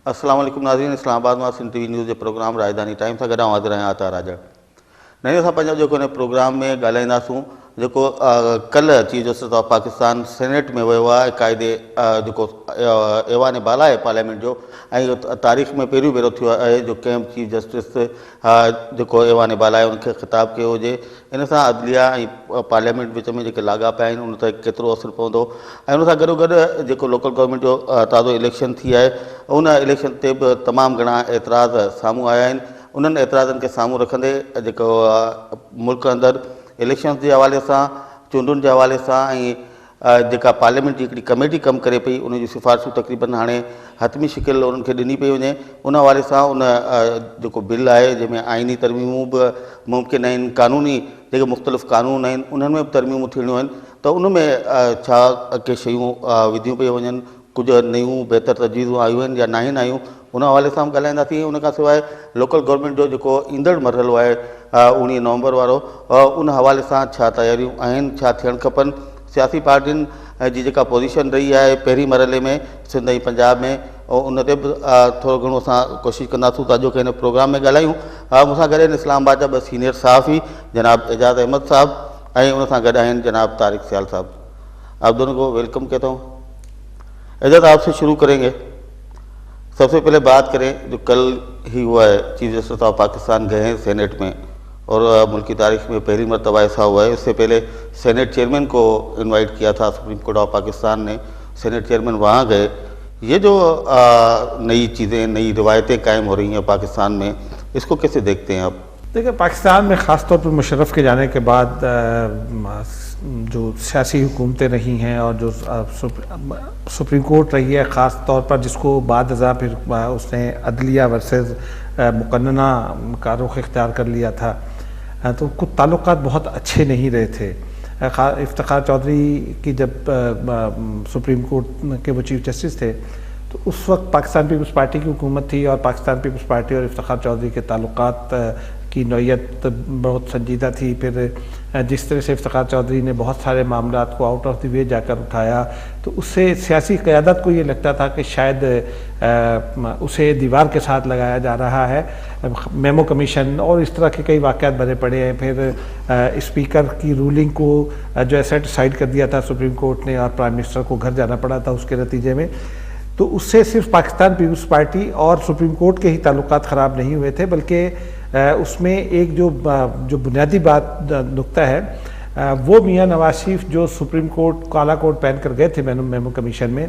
अस्सलाम वालेकुम नाज़रीन, इस्लामाबाद में सिंध टीवी न्यूज़ के प्रोग्राम राजधानी टाइम सां गॾु हाज़िर आहियां आता राजा। नहीं असां पंहिंजो जेको हिन प्रोग्राम में ॻाल्हाईंदासूं जेको कल्ह chief justice of Pakistan senate में वियो आहे क़ाइदे जेको ऐवान बाला आहे पार्लियामेंट जो, ऐं तारीख़ में पहिरियों भेरो थियो आहे जो कंहिं चीफ जस्टिस जेको ऐवान बाला आहे उनखे ख़िताब कयो हुजे। इन सां अदलिया ऐं पार्लियामेंट विच में जेके लाॻापा आहिनि उन ते केतिरो असरु पवंदो, ऐं उन सां गॾोगॾु जेको लोकल गवर्नमेंट जो ताज़ो इलेक्शन थी आहे उन इलेक्शन ते बि तमामु घणा एतिराज़ साम्हूं आया आहिनि। उन्हनि एतिराज़नि खे साम्हूं रखंदे जेको मुल्क अंदरि इलेक्शन्स जे हवाले सां, चूंडुनि जे हवाले सां ऐं जेका पार्लियामेंट जी हिकिड़ी कमेटी कमु करे पई उन जी सिफ़ारिशूं तक़रीबन हाणे हतमी शिकिल उन्हनि खे ॾिनी पई वञे। उन हवाले सां उन जेको बिल आहे जंहिंमें आइनी तरमीमूं बि मुमकिन आहिनि, क़ानूनी जेके मुख़्तलिफ़ क़ानून आहिनि उन्हनि में बि तरमीमूं थियणियूं आहिनि, त उन में छा के शयूं विधियूं पियूं वञनि, कुझु नयूं बहितर तजवीज़ूं आयूं आहिनि या न आहिनि आयूं, उन हवाले सां बि ॻाल्हाईंदासीं। उन खां सवाइ लोकल गवर्नमेंट जो जेको ईंदड़ मरहलो आहे 19 नवंबर वारो, उन हवाले सां छा तयारियूं आहिनि, छा थियणु खपनि, सियासी पार्टियुनि जी जेका पोज़ीशन रही आहे पहिरीं मरहले में सिंध ऐं पंजाब में, उन ते बि थोरो घणो असां कोशिशि कंदासूं ताजो कि हिन प्रोग्राम में ॻाल्हायूं। मूंसां गॾु आहिनि इस्लामाबाद जा 2 सीनियर सहाफ़ी जनाब एजाज़ अहमद साहब ऐं उन सां गॾु आहिनि जनाब तारिक सियाल साहब। आप दोनों को वेलकम कहता हूँ। एजाज़ आपसे शुरू करेंगे। सबसे पहले बात करें जो कल ही हुआ है, चीफ जस्टिस ऑफ पाकिस्तान गए हैं सेनेट में और मुल्क की तारीख में पहली मरतबा ऐसा हुआ है। इससे पहले सेनेट चेयरमैन को इनवाइट किया था सुप्रीम कोर्ट ऑफ पाकिस्तान ने, सेनेट चेयरमैन वहाँ गए। ये जो नई चीज़ें, नई रिवायतें कायम हो रही हैं पाकिस्तान में, इसको कैसे देखते हैं आप? देखिए, पाकिस्तान में ख़ास तौर पर मुशर्रफ के जाने के बाद जो सियासी हुकूमतें रही हैं और जो सुप्रीम कोर्ट रही है ख़ास तौर पर, जिसको बाद अज़ा फिर उसने अदलिया वर्सेस मुक़न्नना का रुख इख्तियार कर लिया था, तो कुछ ताल्लुकात बहुत अच्छे नहीं रहे थे। इफ्तिखार चौधरी की जब सुप्रीम कोर्ट के वो चीफ जस्टिस थे तो उस वक्त पाकिस्तान पीपल्स पार्टी की हुकूमत थी और पाकिस्तान पीपल्स पार्टी और इफ्तिखार चौधरी के ताल्लुकात की नौयत बहुत संजीदा थी। फिर जिस तरह से इफ्तिखार चौधरी ने बहुत सारे मामलात को आउट ऑफ द वे जाकर उठाया, तो उससे सियासी क़यादत को ये लगता था कि शायद उसे दीवार के साथ लगाया जा रहा है। मेमो कमीशन और इस तरह के कई वाक़यात बने पड़े हैं। फिर स्पीकर की रूलिंग को जो है सेट साइड कर दिया था सुप्रीम कोर्ट ने और प्राइम मिनिस्टर को घर जाना पड़ा था उसके नतीजे में। तो उससे सिर्फ पाकिस्तान पीपल्स पार्टी और सुप्रीम कोर्ट के ही ताल्लुकात ख़राब नहीं हुए थे, बल्कि उसमें एक जो बुनियादी बात नुक्ता है वो मियाँ नवाज शरीफ जो सुप्रीम कोर्ट काला कोट पहन कर गए थे मेमो कमीशन में,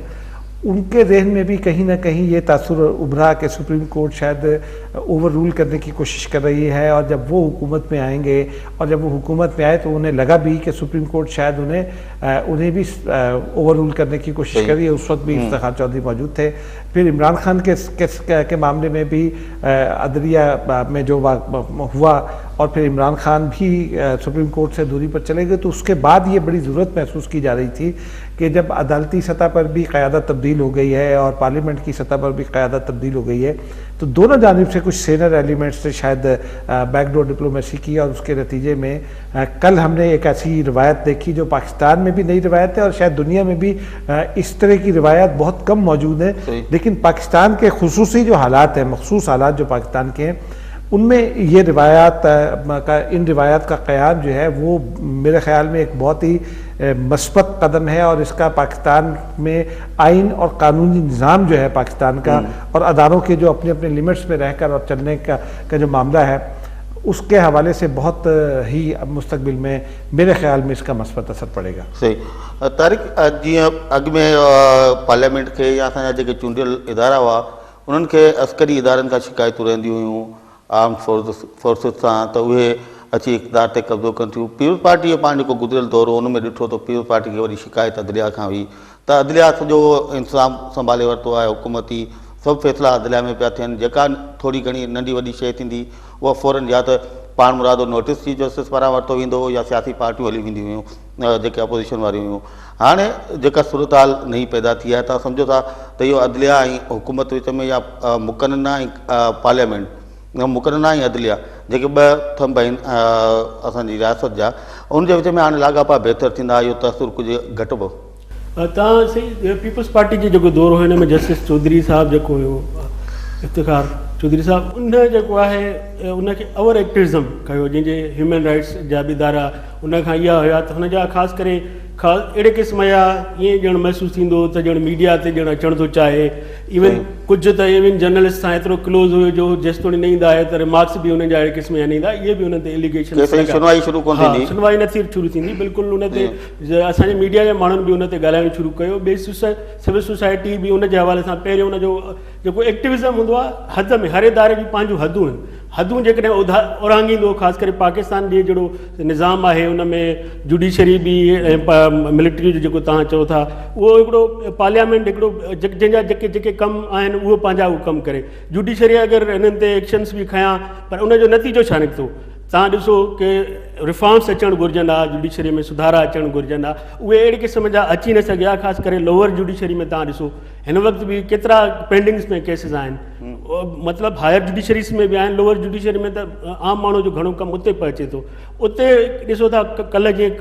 उनके जहन में भी कहीं ना कहीं ये तासुर उभरा कि सुप्रीम कोर्ट शायद ओवर रूल करने की कोशिश कर रही है। और जब वो हुकूमत में आएंगे और जब वो हुकूमत में आए तो उन्हें लगा भी कि सुप्रीम कोर्ट शायद उन्हें भी ओवर रूल करने की कोशिश कर रही है। उस वक्त भी इफ्तिखार चौधरी मौजूद थे। फिर इमरान खान के मामले में भी अदलिया में जो हुआ और फिर इमरान खान भी सुप्रीम कोर्ट से दूरी पर चले गए, तो उसके बाद ये बड़ी ज़रूरत महसूस की जा रही थी कि जब अदालती सतह पर भी क़यादत तब्दील हो गई है और पार्लियामेंट की सतह पर भी क़यादत तब्दील हो गई है, तो दोनों जानिब से कुछ सीनियर एलिमेंट्स ने शायद बैकडोर डिप्लोमेसी की और उसके नतीजे में कल हमने एक ऐसी रवायत देखी जो पाकिस्तान में भी नई रवायत है और शायद दुनिया में भी इस तरह की रवायत बहुत कम मौजूद है। लेकिन पाकिस्तान के खुसूसी जो हालात हैं, मखसूस हालात जो पाकिस्तान के हैं, उनमें ये इन रिवायात का क़याम जो है वो मेरे ख़्याल में एक बहुत ही मस्बत कदम है। और इसका पाकिस्तान में आइन और कानूनी निज़ाम जो है पाकिस्तान का और अदारों के जो अपने अपने लिमिट्स में रहकर और चलने का जो मामला है, उसके हवाले से बहुत ही मुस्तकबिल में मेरे ख़्याल में इसका मस्बत असर पड़ेगा। सही तारिक, जीअं अॻु में पार्लियामेंट खे या असांजा जेके चूंडियल इदारा हुआ उन्हनि खे अस्करी इदारनि खां शिकायतूं रहंदियूं हुयूं आर्म फोर्सिस सां, त उहे अची इक़्तिदार ते कब्ज़ो कनि थियूं। पीपल्स पार्टी जो पाण जेको गुज़िरियल दौर हो उन में ॾिठो त पीपल्स पार्टी खे वरी शिकायत अदलिया खां हुई, त अदलिया सॼो इंतज़ाम संभाले वरितो आहे, हुकूमती सभु फ़ैसिला अदलिया में पिया थियनि। जेका थोरी घणी नंढी वॾी शइ थींदी उहा फ़ौरन या त पाण मुरादो नोटिस चीफ जस्टिस पारां वरितो वेंदो हो या सियासी पार्टियूं हली वेंदियूं हुयूं जेके अपोज़िशन वारियूं हुयूं। हाणे जेका सूरत हाल नई पैदा थी आहे, तव्हां सम्झो था त इहो अदलिया ऐं हुकूमत विच में या मुक़न्नना ऐं पार्लियामेंट मुक़रना ऐं अदलिया जेके ॿ थंब आहिनि असांजी रियासत जा, उनजे विच में हाणे लाॻापा बहितर थींदा, इहो तसुरु कुझु घटिबो? तव्हां सही पीपल्स पार्टी जो जेको दौर हो हिन में जस्टिस चौधरी साहब जेको हुयो इफ्तिखार चौधरी साहब उन जेको आहे उनखे ओवर एक्टिविज़म कयो, जंहिंजे ह्यूमन राइट्स जा बि इदारा उन खां इहा हुया त हुनजा ख़ासि करे अहिड़े क़िस्म जा ईअं ॼण महसूसु थींदो त ॼण मीडिया ते ॼण अचण थो चाहे। इवन कुझु त इवन जर्नलिस्ट सां एतिरो क्लोज़ हुयो जो जेसिताईं न ईंदा आहे त रिमार्क्स बि हुननि जा अहिड़े क़िस्म जा न ईंदा, इहे बि हुननि ते एलिगेशन सुनवाई शुरू कोन थींदी, सुनवाई न थी शुरू थींदी। बिल्कुलु हुन ते असांजे मीडिया जे माण्हुनि बि हुन ते ॻाल्हाइणु शुरू कयो। ॿिए सिविल सोसाइटी बि हुन जे हवाले सां पहिरियों हुनजो जेको एक्टिविज़म हूंदो आहे हद में, हर इदारे जी पंहिंजूं हदूं आहिनि, हदूं जेकॾहिं उरांगींदो ख़ासि करे पाकिस्तान जे जहिड़ो निज़ाम आहे उन में जुडिशरी बि ऐं मिलिट्री जो जेको तव्हां चओ था उहो हिकिड़ो पार्लियामेंट हिकिड़ो जंहिंजा जेके जेके कम आहिनि उहो पंहिंजा उहो कमु करे। जुडिशरी अगरि हिननि ते एक्शन्स बि खयां पर उनजो नतीजो छा निकितो, तव्हां ॾिसो कि रिफॉर्म्स अचणु घुरिजनि हा, जुडिशरी में सुधारा अचणु घुरिजनि हा, उहे अहिड़े क़िस्म जा अची न सघिया। ख़ासि करे लोअर जुडिशरी में तव्हां ॾिसो हिन वक़्तु बि केतिरा पेंडिंग्स में केसिस आहिनि, मतिलबु हायर जुडिशरीज़ में बि आहिनि, लोअर जुडिशरी में त आम माण्हू जो घणो कमु उते पहुचे थो। उते ॾिसो था कल्ह जीअं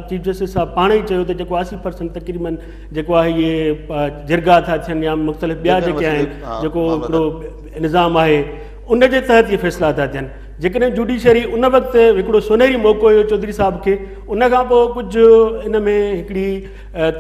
चीफ जस्टिस साहब पाण ई चयो त जेको 80% तक़रीबन जेको आहे इहे जिरगा था थियनि या मुख़्तलिफ़ ॿिया जेके आहिनि जेको हिकिड़ो निज़ाम आहे उन जे तहत इहे फ़ैसिला था थियनि। जेकॾहिं जुडिशरी उन वक़्तु हिकिड़ो सुनहरी मौक़ो हुयो चौधरी साहब खे, उन खां पोइ कुझु इन में हिकिड़ी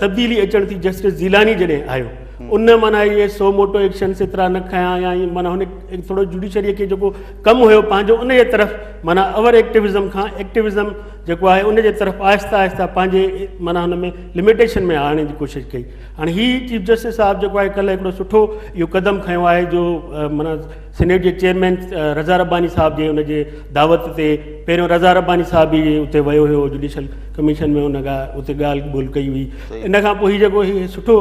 तब्दीली अचण थी। जस्टिस ज़ीलानी जॾहिं आयो उन माना इहे सो मोटो एक्शन्स एतिरा न खयां या माना हुन थोरो जुडिशरीअ खे जेको कमु हुयो पंहिंजो उन जे तरफ़ माना ओवर एक्टिविज़म खां एक्टिविज़म जेको आहे उन जे तरफ़ आहिस्ता आहिस्ता पंहिंजे माना हुन में लिमिटेशन में आणण जी कोशिशि कई। हाणे हीअ चीफ जस्टिस साहब जेको आहे कल्ह हिकिड़ो सुठो इहो क़दम खयों आहे जो माना सीनेट जे चेयरमैन रज़ा रब्बानी साहब जे हुनजे दावत ते पहिरियों रज़ा रब्बानी साहब बि उते वियो हुयो जुडिशल कमीशन में, हुन उते ॻाल्हि ॿोल कई हुई। इन खां पोइ हीउ जेको हीउ सुठो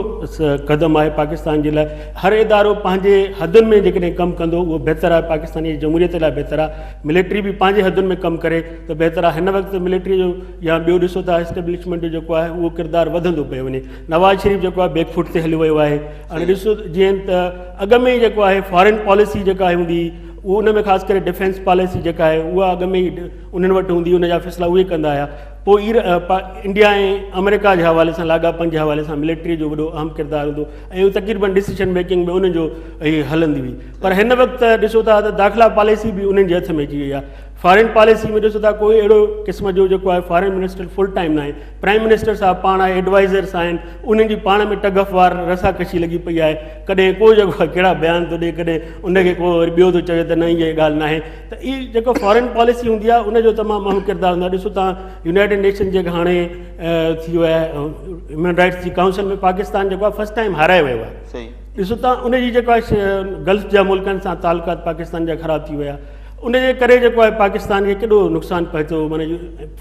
क़दम आहे पाकिस्तान जे लाइ। हर इदारो पंहिंजे हदुनि में जेकॾहिं कमु कंदो उहो बहितरु आहे, पाकिस्तानी जमहूरियत लाइ बहितरु आहे। मिलिट्री बि पंहिंजे हदुनि में कमु करे त बहितरु आहे। हिन वक़्तु मिलिट्री जो या ॿियो ॾिसो था एस्टेब्लिशमेंट जो जेको आहे उहो किरदारु वधंदो पियो वञे। नवाज़ शरीफ़ जेको आहे बैकफुट ते हली वियो आहे। हाणे ॾिसो जीअं त अॻ में ई जेको आहे फॉरेन पॉलिसी जेका हूंदी उहो उन में ख़ासि करे डिफेंस पॉलिसी जेका आहे उहा अॻ में ई उन्हनि वटि हूंदी, उनजा फ़ैसिला उहे कंदा हुआ। पोइ इंडिया ऐं अमेरिका जे हवाले सां लाॻापनि जे हवाले सां मिलिट्री जो वॾो अहम किरदारु हूंदो ऐं तक़रीबन डिसीजन मेकिंग में उन्हनि जो हलंदी हुई। पर हिन वक़्तु ॾिसो था त दाख़िला पॉलिसी बि उन्हनि जे हथ में अची वई आहे। फॉरेन पॉलिसी में ॾिसो था कोई अहिड़ो क़िस्म जो जेको आहे फॉरेन मिनिस्टर फुल टाइम न आहे, प्राइम मिनिस्टर साहब पाण आहे, एडवाइज़र्स आहिनि, उन्हनि जी पाण में टग ऑफ वार रसाकशी लॻी पई आहे। कॾहिं को जेको आहे कहिड़ा बयान थो ॾिए, कॾहिं उनखे को वरी ॿियो थो चवे त न इहा ॻाल्हि न आहे। त इहा जेको फॉरेन पॉलिसी हूंदी आहे उनजो तमामु अहम किरदारु हूंदो आहे। ॾिसो तव्हां यूनाइटेड नेशन जेका हाणे थी वियो आहे ह्यूमन राइट्स जी काउंसिल में पाकिस्तान जेको आहे फस्ट टाइम हाराए वियो आहे। ॾिसो तव्हां उनजी जेको आहे गल्फ जा मुल्कनि सां तालुकात पाकिस्तान जा ख़राब थी विया, उनजे करे जेको आहे पाकिस्तान खे केॾो नुक़सानु पहुतो। माना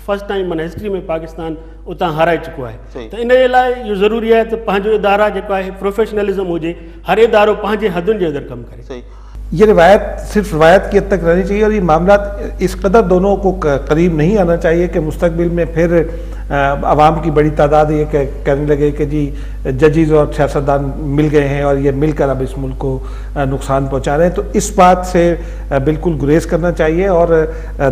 फस्ट टाइम माना हिस्ट्री में पाकिस्तान उतां हाराए चुको आहे। त इन जे लाइ इहो ज़रूरी आहे त पंहिंजो इदारा जेको आहे प्रोफेशनलिज़म हुजे, हर इदारो पंहिंजे हदुनि जे अंदरि कमु करे। ये रिवायत सिर्फ रिवायत की हद तक रहनी चाहिए और ये मामला इस कदर दोनों को करीब नहीं आना चाहिए कि मुस्तकबिल में फिर आवाम की बड़ी तादाद ये कहने लगे कि जी जजेस और सियासतदान मिल गए हैं और ये मिलकर अब इस मुल्क को नुकसान पहुंचा रहे हैं। तो इस बात से बिल्कुल गुरेज करना चाहिए और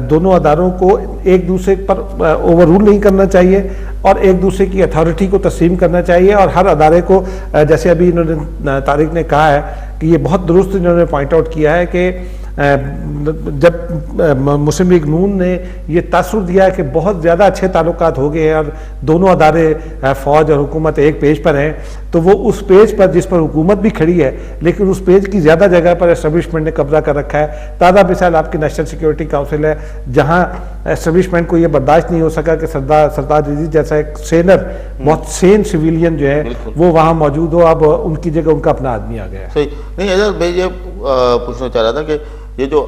दोनों अदारों को एक दूसरे पर ओवर रूल नहीं करना चाहिए और एक दूसरे की अथॉरिटी को तस्लीम करना चाहिए। और हर अदारे को जैसे अभी इन्होंने तारिक ने कहा है कि ये बहुत दुरुस्त इन्होंने पॉइंट आउट किया है कि जब मुस्लिम लीग नून ने ये तासुर दिया है कि बहुत ज़्यादा अच्छे ताल्लुकात हो गए हैं और दोनों अदारे फ़ौज और हुकूमत एक पेज पर हैं, तो वो उस पेज पर जिस पर हुकूमत भी खड़ी है लेकिन उस पेज की ज़्यादा जगह पर एस्टेब्लिशमेंट ने कब्जा कर रखा है। ताज़ा मिसाल आपकी नेशनल सिक्योरिटी काउंसिल है जहाँ एस्टेब्लिशमेंट को ये बर्दाश्त नहीं हो सका कि सरदार अजीज जैसा एक सेनर बहुत सेन सिविलियन जो है वो वहाँ मौजूद हो, अब उनकी जगह उनका अपना आदमी आ गया। सही नहीं, एजाज भाई ये पूछना चाह रहा था कि ये जो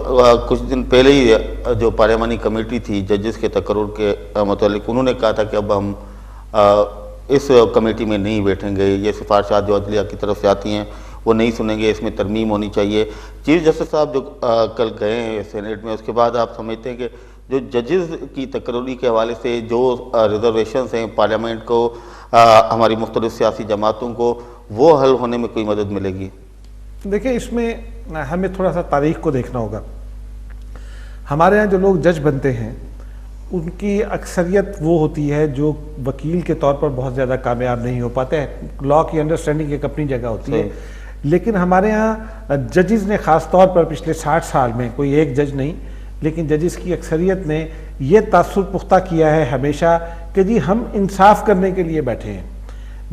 कुछ दिन पहले ही जो पार्लियामानी कमेटी थी जजेस के तकर्रुर के मतलब उन्होंने कहा था कि अब हम इस कमेटी में नहीं बैठेंगे, ये सिफारिशात जो अदलिया की तरफ से आती हैं वो नहीं सुनेंगे, इसमें तरमीम होनी चाहिए। चीफ जस्टिस साहब जो कल गए हैं सेनेट में, उसके बाद आप समझते हैं कि जो जजेस की तकर्रुरी के हवाले से जो रिजर्वेशंस हैं पार्लियामेंट को, हमारी मुख्तलिफ सियासी जमातों को, वो हल होने में कोई मदद मिलेगी? देखिए, इसमें हमें थोड़ा सा तारीख को देखना होगा। हमारे यहाँ जो लोग जज बनते हैं उनकी अक्सरियत वो होती है जो वकील के तौर पर बहुत ज़्यादा कामयाब नहीं हो पाते हैं। लॉ की अंडरस्टैंडिंग एक अपनी जगह होती है, लेकिन हमारे यहाँ जजेस ने ख़ास तौर पर पिछले 60 साल में, कोई एक जज नहीं लेकिन जजेस की अक्सरियत ने ये तासुर पुख्ता किया है हमेशा कि जी हम इंसाफ करने के लिए बैठे हैं।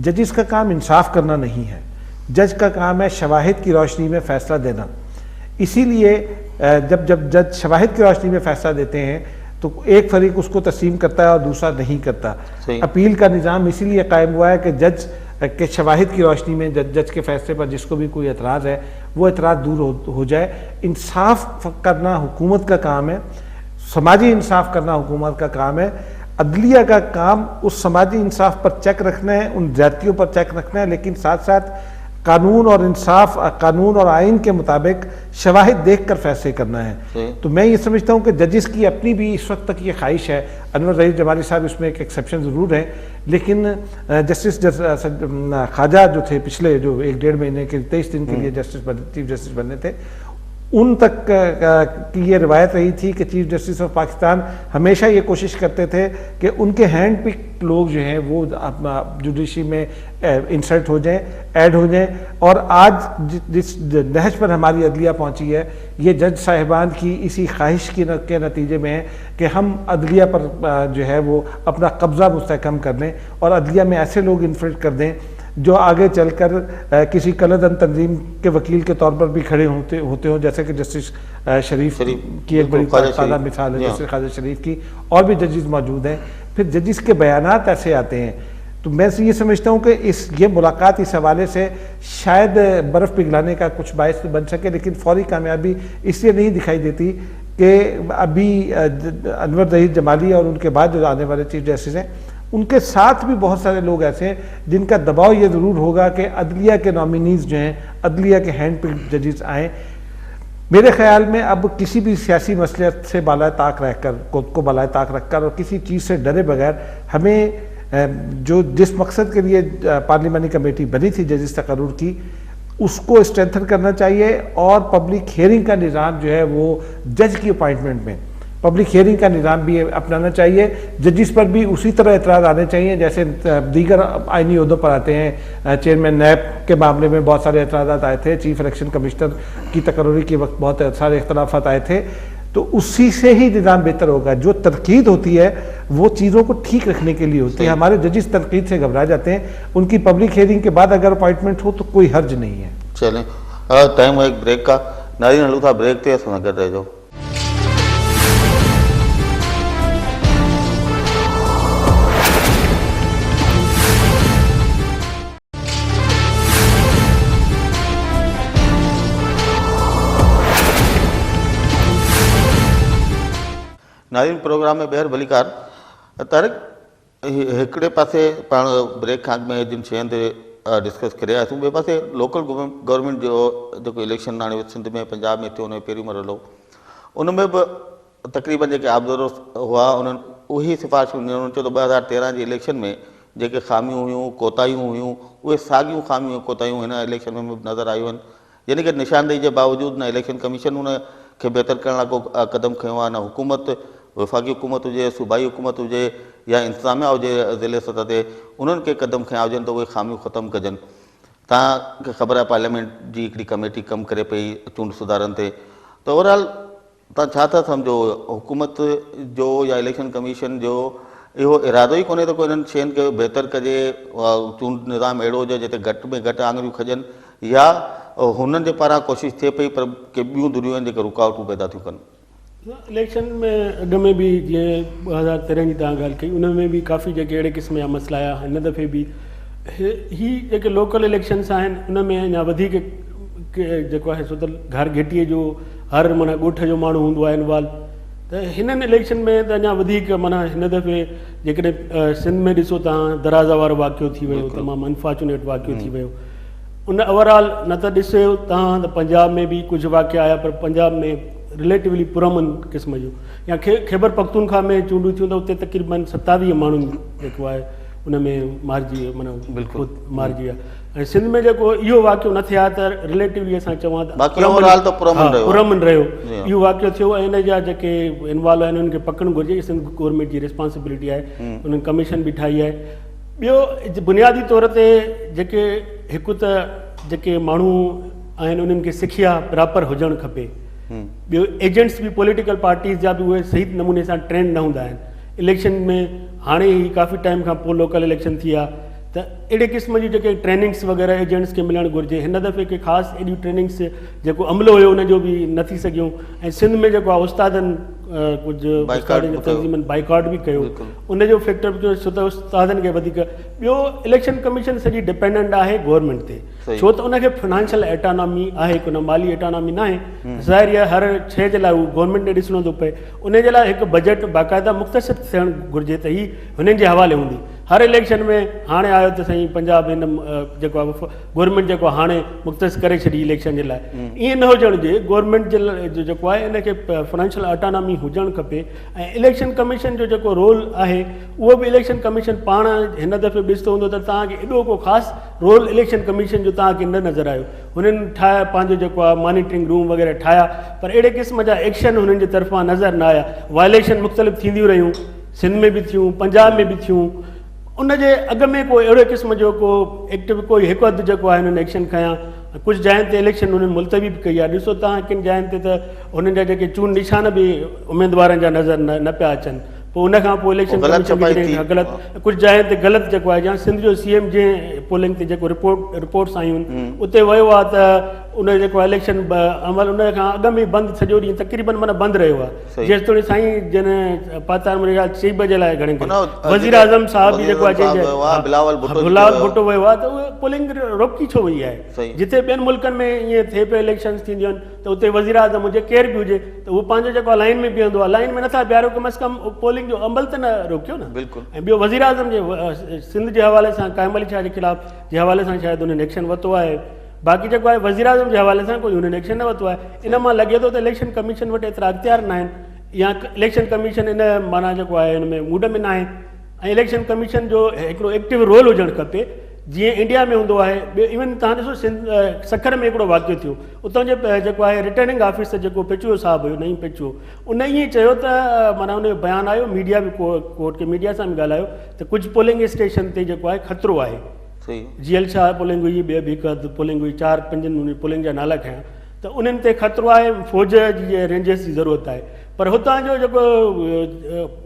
जजेस का काम इंसाफ करना नहीं है, जज का काम है शवाहिद की रोशनी में फ़ैसला देना। इसीलिए जब जज शवाहिद की रोशनी में फ़ैसला देते हैं तो एक फरीक उसको तस्लीम करता है और दूसरा नहीं करता। अपील का निज़ाम इसीलिए कायम हुआ है कि जज के शवाहिद की रोशनी में जज के फैसले पर जिसको भी कोई एतराज़ है वो एतराज़ दूर हो जाए। इंसाफ करना हुकूमत का काम है, समाजी इंसाफ करना हुकूमत का काम है। अदलिया का काम उस समाजी इंसाफ पर चेक रखना है, उन ज़्यादतियों पर चेक रखना है, लेकिन साथ साथ कानून और इंसाफ, कानून और आइन के मुताबिक शवाहिद देखकर फैसले करना है। तो मैं ये समझता हूँ कि जजेस की अपनी भी इस वक्त तक ये ख्वाहिश है। अनवर रईस जमाली साहब इसमें एक एक्सेप्शन ज़रूर है, लेकिन जस्टिस ख्वाजा जो थे पिछले जो 1-1.5 महीने के 23 दिन के लिए चीफ जस्टिस बनने थे, उन तक की ये रिवायत रही थी कि चीफ जस्टिस ऑफ पाकिस्तान हमेशा ये कोशिश करते थे कि उनके हैंड पिक लोग जो हैं वो जुडिशरी में इंसर्ट हो जाएं, ऐड हो जाएं। और आज जिस नहज पर हमारी अदलिया पहुंची है, ये जज साहिबान की इसी ख्वाहिश के नतीजे में है कि हम अदलिया पर जो है वो अपना कब्ज़ा मुस्तहकम कर लें और अदलिया में ऐसे लोग इन्फिल्ट कर दें जो आगे चलकर किसी कलदन तंजीम के वकील के तौर पर भी खड़े होते हो, जैसे कि जस्टिस शरीफ की एक बड़ी ताज़ा मिसाल है, जस्टिस ख्वाजा शरीफ की, और भी जजेस मौजूद हैं। फिर जजेस के बयानात ऐसे आते हैं। तो मैं ये समझता हूँ कि ये मुलाकात इस हवाले से शायद बर्फ़ पिघलाने का कुछ बायस बन सके, लेकिन फौरी कामयाबी इसलिए नहीं दिखाई देती कि अभी अनवर रईस जमाली और उनके बाद जो आने वाले चीफ जस्टिस हैं उनके साथ भी बहुत सारे लोग ऐसे हैं जिनका दबाव ये ज़रूर होगा कि अदलिया के नॉमिनीज़ जो हैं, अदलिया के हैंड पिक जजेस आएँ। मेरे ख्याल में अब किसी भी सियासी मसले से बाला ताक रहकर, खुद को बाला ताक रखकर और किसी चीज़ से डरे बगैर हमें जिस मकसद के लिए पार्लियामानी कमेटी बनी थी जजेस तकर्रुर की, उसको स्ट्रेंथन करना चाहिए। और पब्लिक हियरिंग का निज़ाम जो है वो जज की अपॉइंटमेंट में पब्लिक हियरिंग का निज़ाम भी अपनाना चाहिए। जजिस पर भी उसी तरह एतराज़ आने चाहिए जैसे दीगर आइनी ओहदों पर आते हैं। चेयरमैन नैब के मामले में बहुत सारे एतराज़ात आए थे, चीफ इलेक्शन कमिश्नर की तकर्रुरी के वक्त बहुत सारे इख्तलाफात आए थे। तो उसी से ही निज़ाम बेहतर होगा। जो तनकीद होती है वो चीज़ों को ठीक रखने के लिए होती है। हमारे जजिस तनकीद से घबरा जाते हैं, उनकी पब्लिक हियरिंग के बाद अगर अपॉइंटमेंट हो तो कोई हर्ज नहीं है। चलें, टाइम हुआ एक ब्रेक का। नाज़रीन हलू था ब्रेक थे, सुना कर रहे जो। नाज़रीन प्रोग्राम में ॿीहर भलीकार। तारिक, हिकिड़े पासे पाण ब्रेक खां अॻु में जिन शयुनि ते डिस्कस करे आयासीं, ॿिए पासे लोकल गवर्नमेंट जो जेको इलेक्शन हाणे सिंध में पंजाब में थियो, उन जो पहिरियों मरहलो, उन में बि तक़रीबन जेके ऑब्ज़र्वर्स हुआ उन्हनि उही सिफ़ारिशूं ॾिनियूं। उन्हनि चयो त 2013 जे इलेक्शन में जेके ख़ामियूं हुयूं, कोताहियूं हुयूं, उहे साॻियूं ख़ामियूं कोताहियूं हिन इलेक्शन में बि नज़र आयूं आहिनि। यानी कि निशानदेही जे बावजूदि न इलेक्शन कमीशन उन खे बहितर करण लाइ को क़दम खयो आहे, न हुकूमत, वफ़ाक़ी हुकूमत हुजे, सूबाई हुकूमत हुजे या इंतज़ामिया हुजे ज़िले सतह ते, उन्हनि खे क़दम खयां हुजनि त उहे ख़ामियूं ख़तमु कजनि। तव्हांखे ख़बर आहे पार्लियामेंट जी हिकिड़ी कमेटी कमु करे पई चूंड सुधारनि ते। त ओवरऑल तव्हां छा था सम्झो, हुकूमत जो या इलेक्शन कमीशन जो इहो इरादो ई कोन्हे त कोई इन्हनि शयुनि खे बहितर कजे, चूंड निज़ाम अहिड़ो हुजे जिते घटि में घटि आङुरियूं खजनि, या हुननि जे पारां कोशिशि थिए पई पर के ॿियूं दुनियूं आहिनि जेके रुकावटूं पैदा थियूं कनि? इलेक्शन में अॻु में बि जीअं 2013 जी तव्हां ॻाल्हि कई, उन में बि काफ़ी जेके अहिड़े क़िस्म जा मसइला आया। हिन दफ़े बि ही जेके लोकल इलेक्शन्स आहिनि उन में अञा वधीक जेको आहे सो त घर घेटीअ जो हर माना ॻोठ जो माण्हू हूंदो आहे इनवॉल्व। त हिननि इलेक्शन में त अञा वधीक माना हिन दफ़े जेकॾहिं सिंध में ॾिसो तव्हां दराज़ा वारो वाक़ियो थी वियो, तमामु अनफॉर्चुनेट वाक़ियो थी वियो। उन ओवरऑल न त ॾिसो तव्हां त पंजाब में बि कुझु वाक़िया आया, पर पंजाब में रिलेटिवली पुरमन क़िस्म जो, या ख़ैबर पख्तूनख्वा में चूंडूं थियूं त उते तक़रीबन 27 माण्हुनि जेको आहे उन में मारिजी, माना बिल्कुलु मारिजी आहे। ऐं सिंध में जेको इहो वाक़ियो न थिया त रिलेटिवली असां चवां त पुरमन रहियो इहो वाक़ियो थियो। ऐं हिन जा जेके इन्वॉल्व आहिनि उन्हनि खे पकड़णु घुरिजे, सिंध गवर्नमेंट जी रिस्पॉन्सिबिलिटी आहे, उन्हनि कमीशन बि ठाही आहे। ॿियो बुनियादी तौर ते जेके हिकु त जेके माण्हू आहिनि उन्हनि खे सिखिया प्रॉपर हुजणु खपे। ॿियो एजेंट्स बि पॉलिटिकल पार्टीज़ जा बि उहे सही नमूने सां ट्रेंड न हूंदा आहिनि। इलेक्शन में हाणे ई काफ़ी टाइम खां पोइ लोकल इलेक्शन थी आहे त अहिड़े क़िस्म जी जेके ट्रेनिंग्स वग़ैरह एजेंट्स खे मिलणु घुरिजे। हिन दफ़े के ख़ासि एॾियूं ट्रेनिंग्स जेको अमलो हुयो उनजो बि न थी सघियूं ऐं सिंध में जेको आहे उस्तादनि कुझु तंज़ीमनि बाइकॉट बि कयो, उनजो फैक्टर बि छो त उस्तादनि खे वधीक। ॿियो इलेक्शन कमीशन सॼी डिपेंडेंट आहे गवर्नमेंट ते, छो त उनखे फाइनेंशियल एटोनॉमी आहे, को न माली एटोनॉमी न आहे। ज़ाहिर आहे हर शइ जे लाइ उहो गवर्नमेंट ॾे ॾिसणो थो पए, उन जे लाइ हिकु बजट बाक़ाइदा मुख़्तसिर थियणु घुरिजे त ही हुननि जे हवाले हूंदी। हर इलेक्शन में हाणे आयो त साईं पंजाब हिन जेको आहे गवर्नमेंट जेको हाणे मुख़्तस करे छॾी इलेक्शन जे लाइ, ईअं न हुजणु घुरिजे। गवर्नमेंट जे लाइ जेको आहे इनखे फाइनेंशियल एटोनॉमी हुजणु खपे ऐं इलेक्शन कमीशन जो जेको रोल आहे उहो बि इलेक्शन कमीशन पाण हिन दफ़े ॾिसंदो हूंदो त तव्हांखे एॾो को ख़ासि रोल इलेक्शन कमीशन जो तव्हांखे न नज़र आयो। हुननि ठाहिया पंहिंजो जेको आहे मॉनिटरिंग रूम वग़ैरह ठाहिया, पर अहिड़े क़िस्म जा एक्शन हुननि जे तरफ़ां नज़र न आया। वायलेशन मुख़्तलिफ़ थींदियूं रहियूं, सिंध में बि थियूं, पंजाब में बि थियूं। उनजे अॻ में कोई अहिड़े क़िस्म जो को एक्टिव कोई हिकु अधु जेको आहे हुननि एक्शन खयां। कुझु जाइनि ते इलेक्शन हुननि मुलतवी बि कई आहे। ॾिसो तव्हां किन जाइनि ते त हुननि जा जेके चूंड निशान बि उमेदवारनि जा नज़र न पिया अचनि। पोइ उनखां पोइ इलेक्शन ग़लति कुझु जाइनि ते ग़लति जेको आहे, या सिंध जो CM जंहिं पोलिंग ते जेको रिपोर्ट्स आयूं आहिनि उते वियो आहे त उन जेको इलेक्शन अमल उन खां अॻ में बंदि सॼो ॾींहुं तक़रीबन माना बंदि रहियो आहे। जेसि ताईं साईं जन पातार मुंहिंजे ख़्याल 6 बजे लाइ घणे वज़ीर आज़म साहब बि जेको आहे बिलावल भुट्टो वियो आहे त उहे पोलिंग रोकी छो वई आहे। जिते ॿियनि मुल्कनि में ईअं थिए पियो इलेक्शन थींदियूं आहिनि त उते वज़ीर आज़म हुजे केरु बि हुजे त उहो पंहिंजो जेको आहे लाइन में बीहंदो आहे, लाइन में नथा बीहारियो कम अज़ कम पोलिंग जो अमल त न रोकियो न। ऐं ॿियो वज़ीर आज़म जे सिंध जे हवाले सां काइम अली शाह जे ख़िलाफ़ जे हवाले सां शायदि हुननि एक्शन वरितो आहे। बाक़ी जेको आहे वज़ीर आज़म जे हवाले सां कोई हुननि एक्शन न वरितो आहे। इन मां लॻे थो त इलेक्शन कमीशन वटि एतिरा अख़्तियार न आहिनि, या इलेक्शन कमीशन इन माना जेको आहे हिन में मूड में न आहे। ऐं इलेक्शन कमीशन जो हिकिड़ो एक्टिव रोल हुजणु खपे जीअं इंडिया में हूंदो आहे। ॿियो इवन तव्हां ॾिसो सिंध सखर में हिकिड़ो वाक़ियो थियो, उतां जे जेको आहे रिटर्निंग ऑफिसर जेको पिचुओ साहिबु हुयो, नईं पिचुओ, उन ईअं चयो त माना उन जो बयानु आयो, मीडिया बि कोर्ट खे मीडिया सां बि ॻाल्हायो त कुझु पोलिंग स्टेशन ते जेको आहे ख़तरो आहे। GL शाह पोलिंग हुई, ॿिए बि हिकु अधु पोलिंग हुई, 4-5 पोलिंग जा नाला खयां त उन्हनि ते ख़तरो आहे, फ़ौज जी रेंजर्स जी ज़रूरत आहे। पर हुतां जो जेको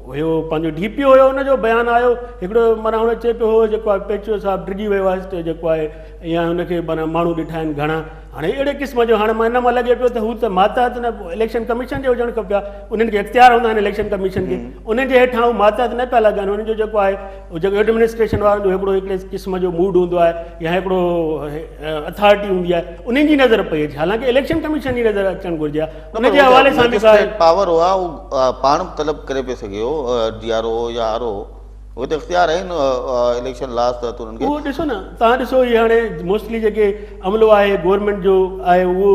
हुयो पंहिंजो DPO हुयो, उनजो बयानु आयो हिकिड़ो माना हुन चए पियो हो जेको आहे पिचुओ साहिबु डिॼी वियो आहे जेको आहे, या हुनखे माना माण्हू ॾिठा आहिनि घणा। हाणे अहिड़े क़िस्म जो हाणे मां हिन मां लॻे पियो त हू त मातहत न इलेक्शन कमीशन जे हुजणु खपे, उन्हनि खे इख़्तियार हूंदा आहिनि इलेक्शन कमीशन खे, उन्हनि जे हेठां हू मातहत न पिया लॻनि। हुननि जो जेको आहे जेको एडमिनिस्ट्रेशन वारनि जो हिकिड़ो हिकिड़े क़िस्म जो मूड हूंदो आहे, या हिकिड़ो अथॉरिटी हूंदी आहे, उन्हनि जी नज़र पई अचे। हालांकि इलेक्शन कमीशन जी नज़र अचणु घुरिजे आहे, उनजे हवाले सां बि पावर हो आहे, उहो पाण तलब करे पियो सघे हो DRO या RO, उहो त इख़्तियार आहिनि इलेक्शन लास्ट त उन्हनि खे। उहो ॾिसो न, तव्हां ॾिसो हीअ हाणे मोस्टली जेके अमलो आहे गवर्नमेंट जो आहे उहो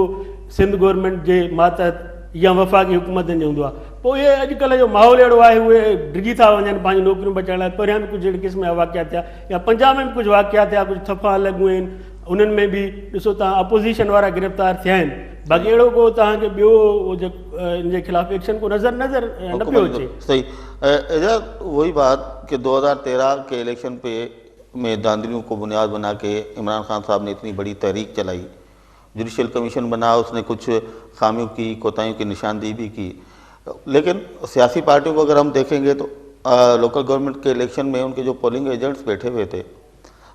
सिंध गवर्नमेंट जे मातहत या वफ़ाक़ी हुकूमतनि जो हूंदो आहे। पोइ इहे अॼुकल्ह जो माहौल अहिड़ो आहे, उहे डिॼी था वञनि पंहिंजी नौकरियूं बचाइण लाइ। पहिरियां बि कुझु अहिड़े क़िस्म जा वाक़िया थिया, या पंजाब में बि कुझु वाक़िया थिया, कुझु थफ़ा लॻियूं आहिनि, उन्हनि में बि ॾिसो तव्हां अपोज़िशन वारा गिरफ़्तार थिया आहिनि। बाक़ी अहिड़ो को तव्हांखे ॿियो इन जे ख़िलाफ़ एक्शन को नज़र न पियो अचे। सही वही बात कि 2013 के इलेक्शन पे में धांधलियों को बुनियाद बना के इमरान खान साहब ने इतनी बड़ी तहरीक चलाई, जुडिशल कमीशन बना, उसने कुछ खामियों की कोताहियों की निशानदेही भी की। लेकिन सियासी पार्टियों को अगर हम देखेंगे तो लोकल गवर्नमेंट के इलेक्शन में उनके जो पोलिंग एजेंट्स बैठे हुए थे,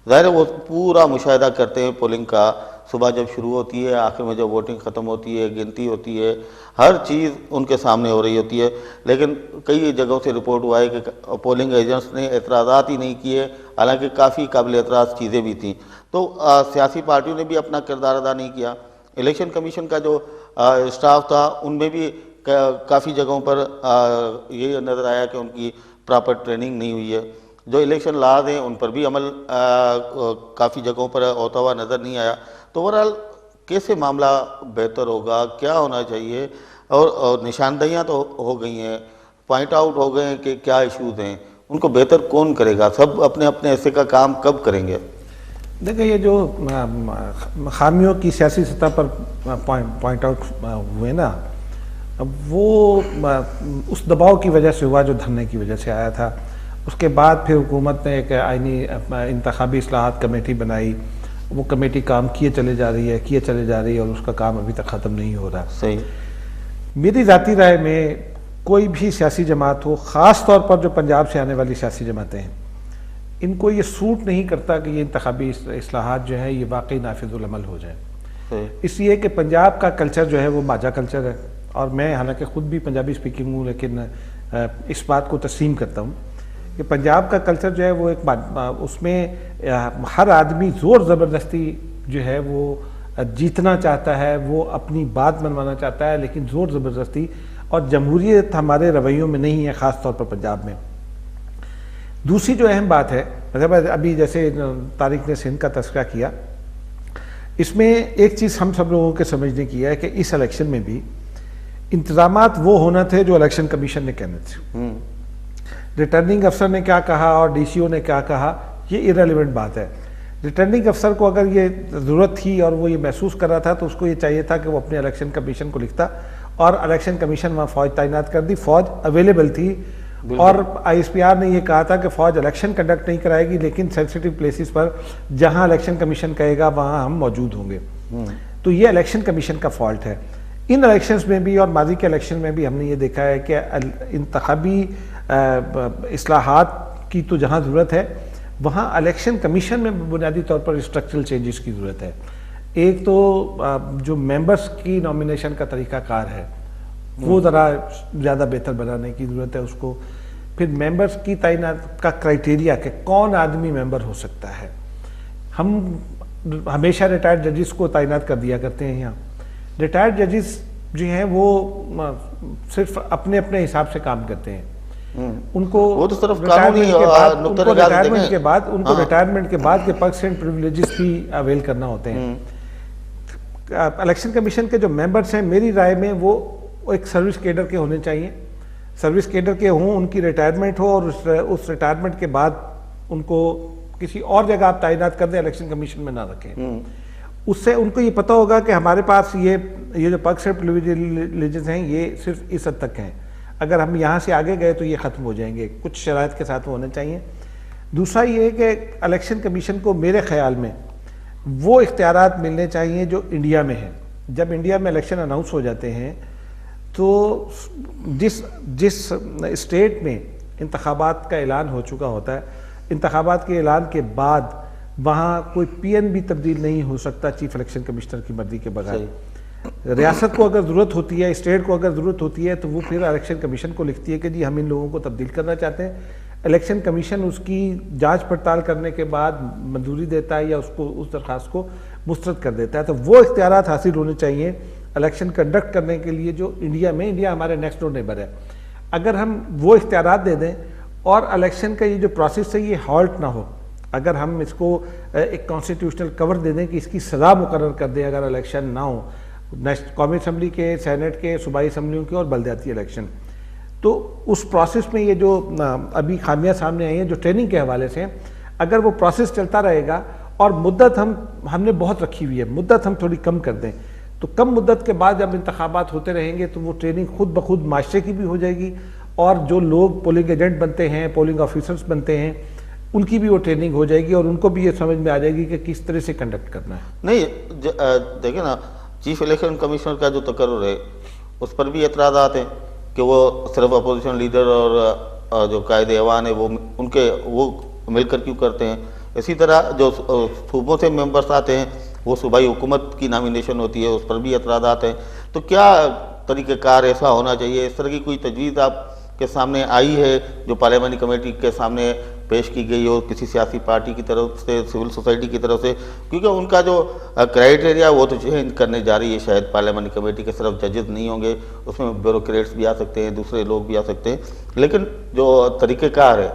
ज़ाहिर है वो पूरा मुशाहिदा करते हैं पोलिंग का। सुबह जब शुरू होती है, आखिर में जब वोटिंग ख़त्म होती है, गिनती होती है, हर चीज़ उनके सामने हो रही होती है। लेकिन कई जगहों से रिपोर्ट हुआ है कि पोलिंग एजेंट्स ने एतराज़ात ही नहीं किए, हालांकि काफ़ी काबिल एतराज़ चीज़ें भी थीं। तो सियासी पार्टियों ने भी अपना किरदार अदा नहीं किया। इलेक्शन कमीशन का जो स्टाफ था उनमें भी काफ़ी जगहों पर ये नज़र आया कि उनकी प्रॉपर ट्रेनिंग नहीं हुई है। जो इलेक्शन लॉज हैं उन पर भी अमल काफ़ी जगहों पर होता हुआ नज़र नहीं आया। तो ओवरऑल कैसे मामला बेहतर होगा, क्या होना चाहिए? और निशानदहियाँ तो हो गई हैं, पॉइंट आउट हो गए हैं कि क्या इश्यूज़ हैं, उनको बेहतर कौन करेगा? सब अपने अपने ऐसे का काम कब करेंगे? देखिए, ये जो खामियों की सियासी सतह पर पॉइंट आउट हुए ना, वो उस दबाव की वजह से हुआ जो धरने की वजह से आया था। उसके बाद फिर हुकूमत ने एक आइनी इंतखाबी इस्लाहात कमेटी बनाई, वो कमेटी काम किए चले जा रही है और उसका काम अभी तक ख़त्म नहीं हो रहा। सही। मेरी ज़ाती राय में कोई भी सियासी जमात हो, ख़ास तौर पर जो पंजाब से आने वाली सियासी जमातें हैं, इनको ये सूट नहीं करता कि ये इंतखाबी इस्लाहात जो है ये वाकई नाफिजुल अमल हो जाए। इसलिए कि पंजाब का कल्चर जो है वो माजा कल्चर है, और मैं हालांकि ख़ुद भी पंजाबी स्पीकिंग हूँ, लेकिन इस बात को तस्लीम करता हूँ कि पंजाब का कल्चर जो है वो एक उसमें हर आदमी ज़ोर ज़बरदस्ती जो है वो जीतना चाहता है, वो अपनी बात मनवाना चाहता है, लेकिन ज़ोर ज़बरदस्ती और जमहूरियत हमारे रवैयों में नहीं है, ख़ास तौर पर पंजाब में। दूसरी जो अहम बात है, मतलब अभी जैसे तारिक ने सिंध का तस्करा किया, इसमें एक चीज़ हम सब लोगों के समझने की है कि इस इलेक्शन में भी इंतज़ामात वो होना थे जो इलेक्शन कमीशन ने कहने थे। रिटर्निंग अफसर ने क्या कहा और DCO ने क्या कहा, ये इरेलीवेंट बात है। रिटर्निंग अफसर को अगर ये ज़रूरत थी और वो ये महसूस कर रहा था, तो उसको ये चाहिए था कि वो अपने इलेक्शन कमीशन को लिखता, और इलेक्शन कमीशन वहाँ फ़ौज तैनात कर दी, फ़ौज अवेलेबल थी, और ISPR ने ये कहा था कि फ़ौज इलेक्शन कंडक्ट नहीं कराएगी, लेकिन सेंसिटिव प्लेसेस पर जहाँ इलेक्शन कमीशन कहेगा वहाँ हम मौजूद होंगे। तो ये इलेक्शन कमीशन का फॉल्ट है। इन इलेक्शंस में भी और माजी के इलेक्शन में भी हमने ये देखा है कि इंतखाबी इस्लाहात की तो जहाँ ज़रूरत है, वहाँ इलेक्शन कमीशन में बुनियादी तौर पर स्ट्रक्चरल चेंजेस की ज़रूरत है। एक तो जो मेंबर्स की नॉमिनेशन का तरीक़ाकार है वो ज़रा ज़्यादा बेहतर बनाने की ज़रूरत है उसको। फिर मेंबर्स की तैनात का क्राइटेरिया कि कौन आदमी मेंबर हो सकता है। हम हमेशा रिटायर्ड जजेस को तैनात कर दिया करते हैं यहाँ। रिटायर्ड जजेस जो हैं वो सिर्फ अपने अपने हिसाब से काम करते हैं। उनको वो तो सिर्फ रिटायरमेंट के बाद उनको रिटायरमेंट के बाद के पर्क्स एंड प्रिविलेजेस भी अवेल करना होते हैं। इलेक्शन कमीशन के जो मेंबर्स हैं, मेरी राय में वो एक सर्विस कैडर के होने चाहिए, सर्विस कैडर के हों, उनकी रिटायरमेंट हो, और उस रिटायरमेंट के बाद उनको किसी और जगह आप तैनात कर दें, इलेक्शन कमीशन में ना रखें। उससे उनको ये पता होगा कि हमारे पास ये जो पर्क्स एंड प्रिविलेजेस हैं ये सिर्फ इस हद तक हैं, अगर हम यहाँ से आगे गए तो ये ख़त्म हो जाएंगे। कुछ शराइत के साथ होने चाहिए। दूसरा ये है कि इलेक्शन कमीशन को मेरे ख्याल में वो इख्तियारात मिलने चाहिए जो इंडिया में हैं। जब इंडिया में इलेक्शन अनाउंस हो जाते हैं तो जिस स्टेट में इंतखाबात का ऐलान हो चुका होता है, इंतखाबात के ऐलान के बाद वहाँ कोई PN भी तब्दील नहीं हो सकता चीफ इलेक्शन कमिश्नर की मर्जी के बगैर। रियासत को अगर ज़रूरत होती है, स्टेट को अगर ज़रूरत होती है, तो वो फिर इलेक्शन कमीशन को लिखती है कि जी हम इन लोगों को तब्दील करना चाहते हैं। इलेक्शन कमीशन उसकी जांच पड़ताल करने के बाद मंजूरी देता है या उसको उस दरख्वास्त को मुस्तरद कर देता है। तो वो इख्तियारात हासिल होने चाहिए इलेक्शन कंडक्ट करने के लिए जो इंडिया हमारे नेक्स्ट डोर नेबर है। अगर हम वो इख्तियारात दे दें और इलेक्शन का ये जो प्रोसेस है ये हॉल्ट ना हो, अगर हम इसको एक कॉन्स्टिट्यूशनल कवर दे दें कि इसकी सज़ा मुकर्रर कर दें अगर इलेक्शन ना हो, कौमी असम्बली के, सेनेट के, सूबाई असम्बलियों के और बल्दियाती इलेक्शन, तो उस प्रोसेस में ये जो अभी खामियां सामने आई हैं जो ट्रेनिंग के हवाले से, अगर वो प्रोसेस चलता रहेगा और मुद्दत हमने बहुत रखी हुई है, मुद्दत हम थोड़ी कम कर दें, तो कम मुद्दत के बाद जब इंतखाबात होते रहेंगे तो वो ट्रेनिंग खुद ब खुद माशरे की भी हो जाएगी, और जो लोग पोलिंग एजेंट बनते हैं, पोलिंग ऑफिसर्स बनते हैं, उनकी भी वो ट्रेनिंग हो जाएगी और उनको भी ये समझ में आ जाएगी कि किस तरह से कंडक्ट करना है। नहीं देखिए ना, चीफ इलेक्शन कमिश्नर का जो तकर्रुर है उस पर भी एतराज़ात हैं कि वो सिर्फ अपोजिशन लीडर और जो कायदे अवान है वो मिलकर क्यों करते हैं। इसी तरह जो सूबों से मेंबर्स आते हैं वो सूबाई हुकूमत की नामिनेशन होती है, उस पर भी एतराज़ात हैं। तो क्या तरीक़ेकार ऐसा होना चाहिए? इस तरह की कोई तजवीज़ आपके सामने आई है जो पार्लियामानी कमेटी के सामने पेश की गई हो किसी सियासी पार्टी की तरफ से, सिविल सोसाइटी की तरफ से? क्योंकि उनका जो क्राइटेरिया वो तो चेंज करने जा रही है शायद पार्लियामानी कमेटी के, सिर्फ जजेस नहीं होंगे, उसमें ब्यूरोक्रेट्स भी आ सकते हैं, दूसरे लोग भी आ सकते हैं, लेकिन जो तरीक़ेकार है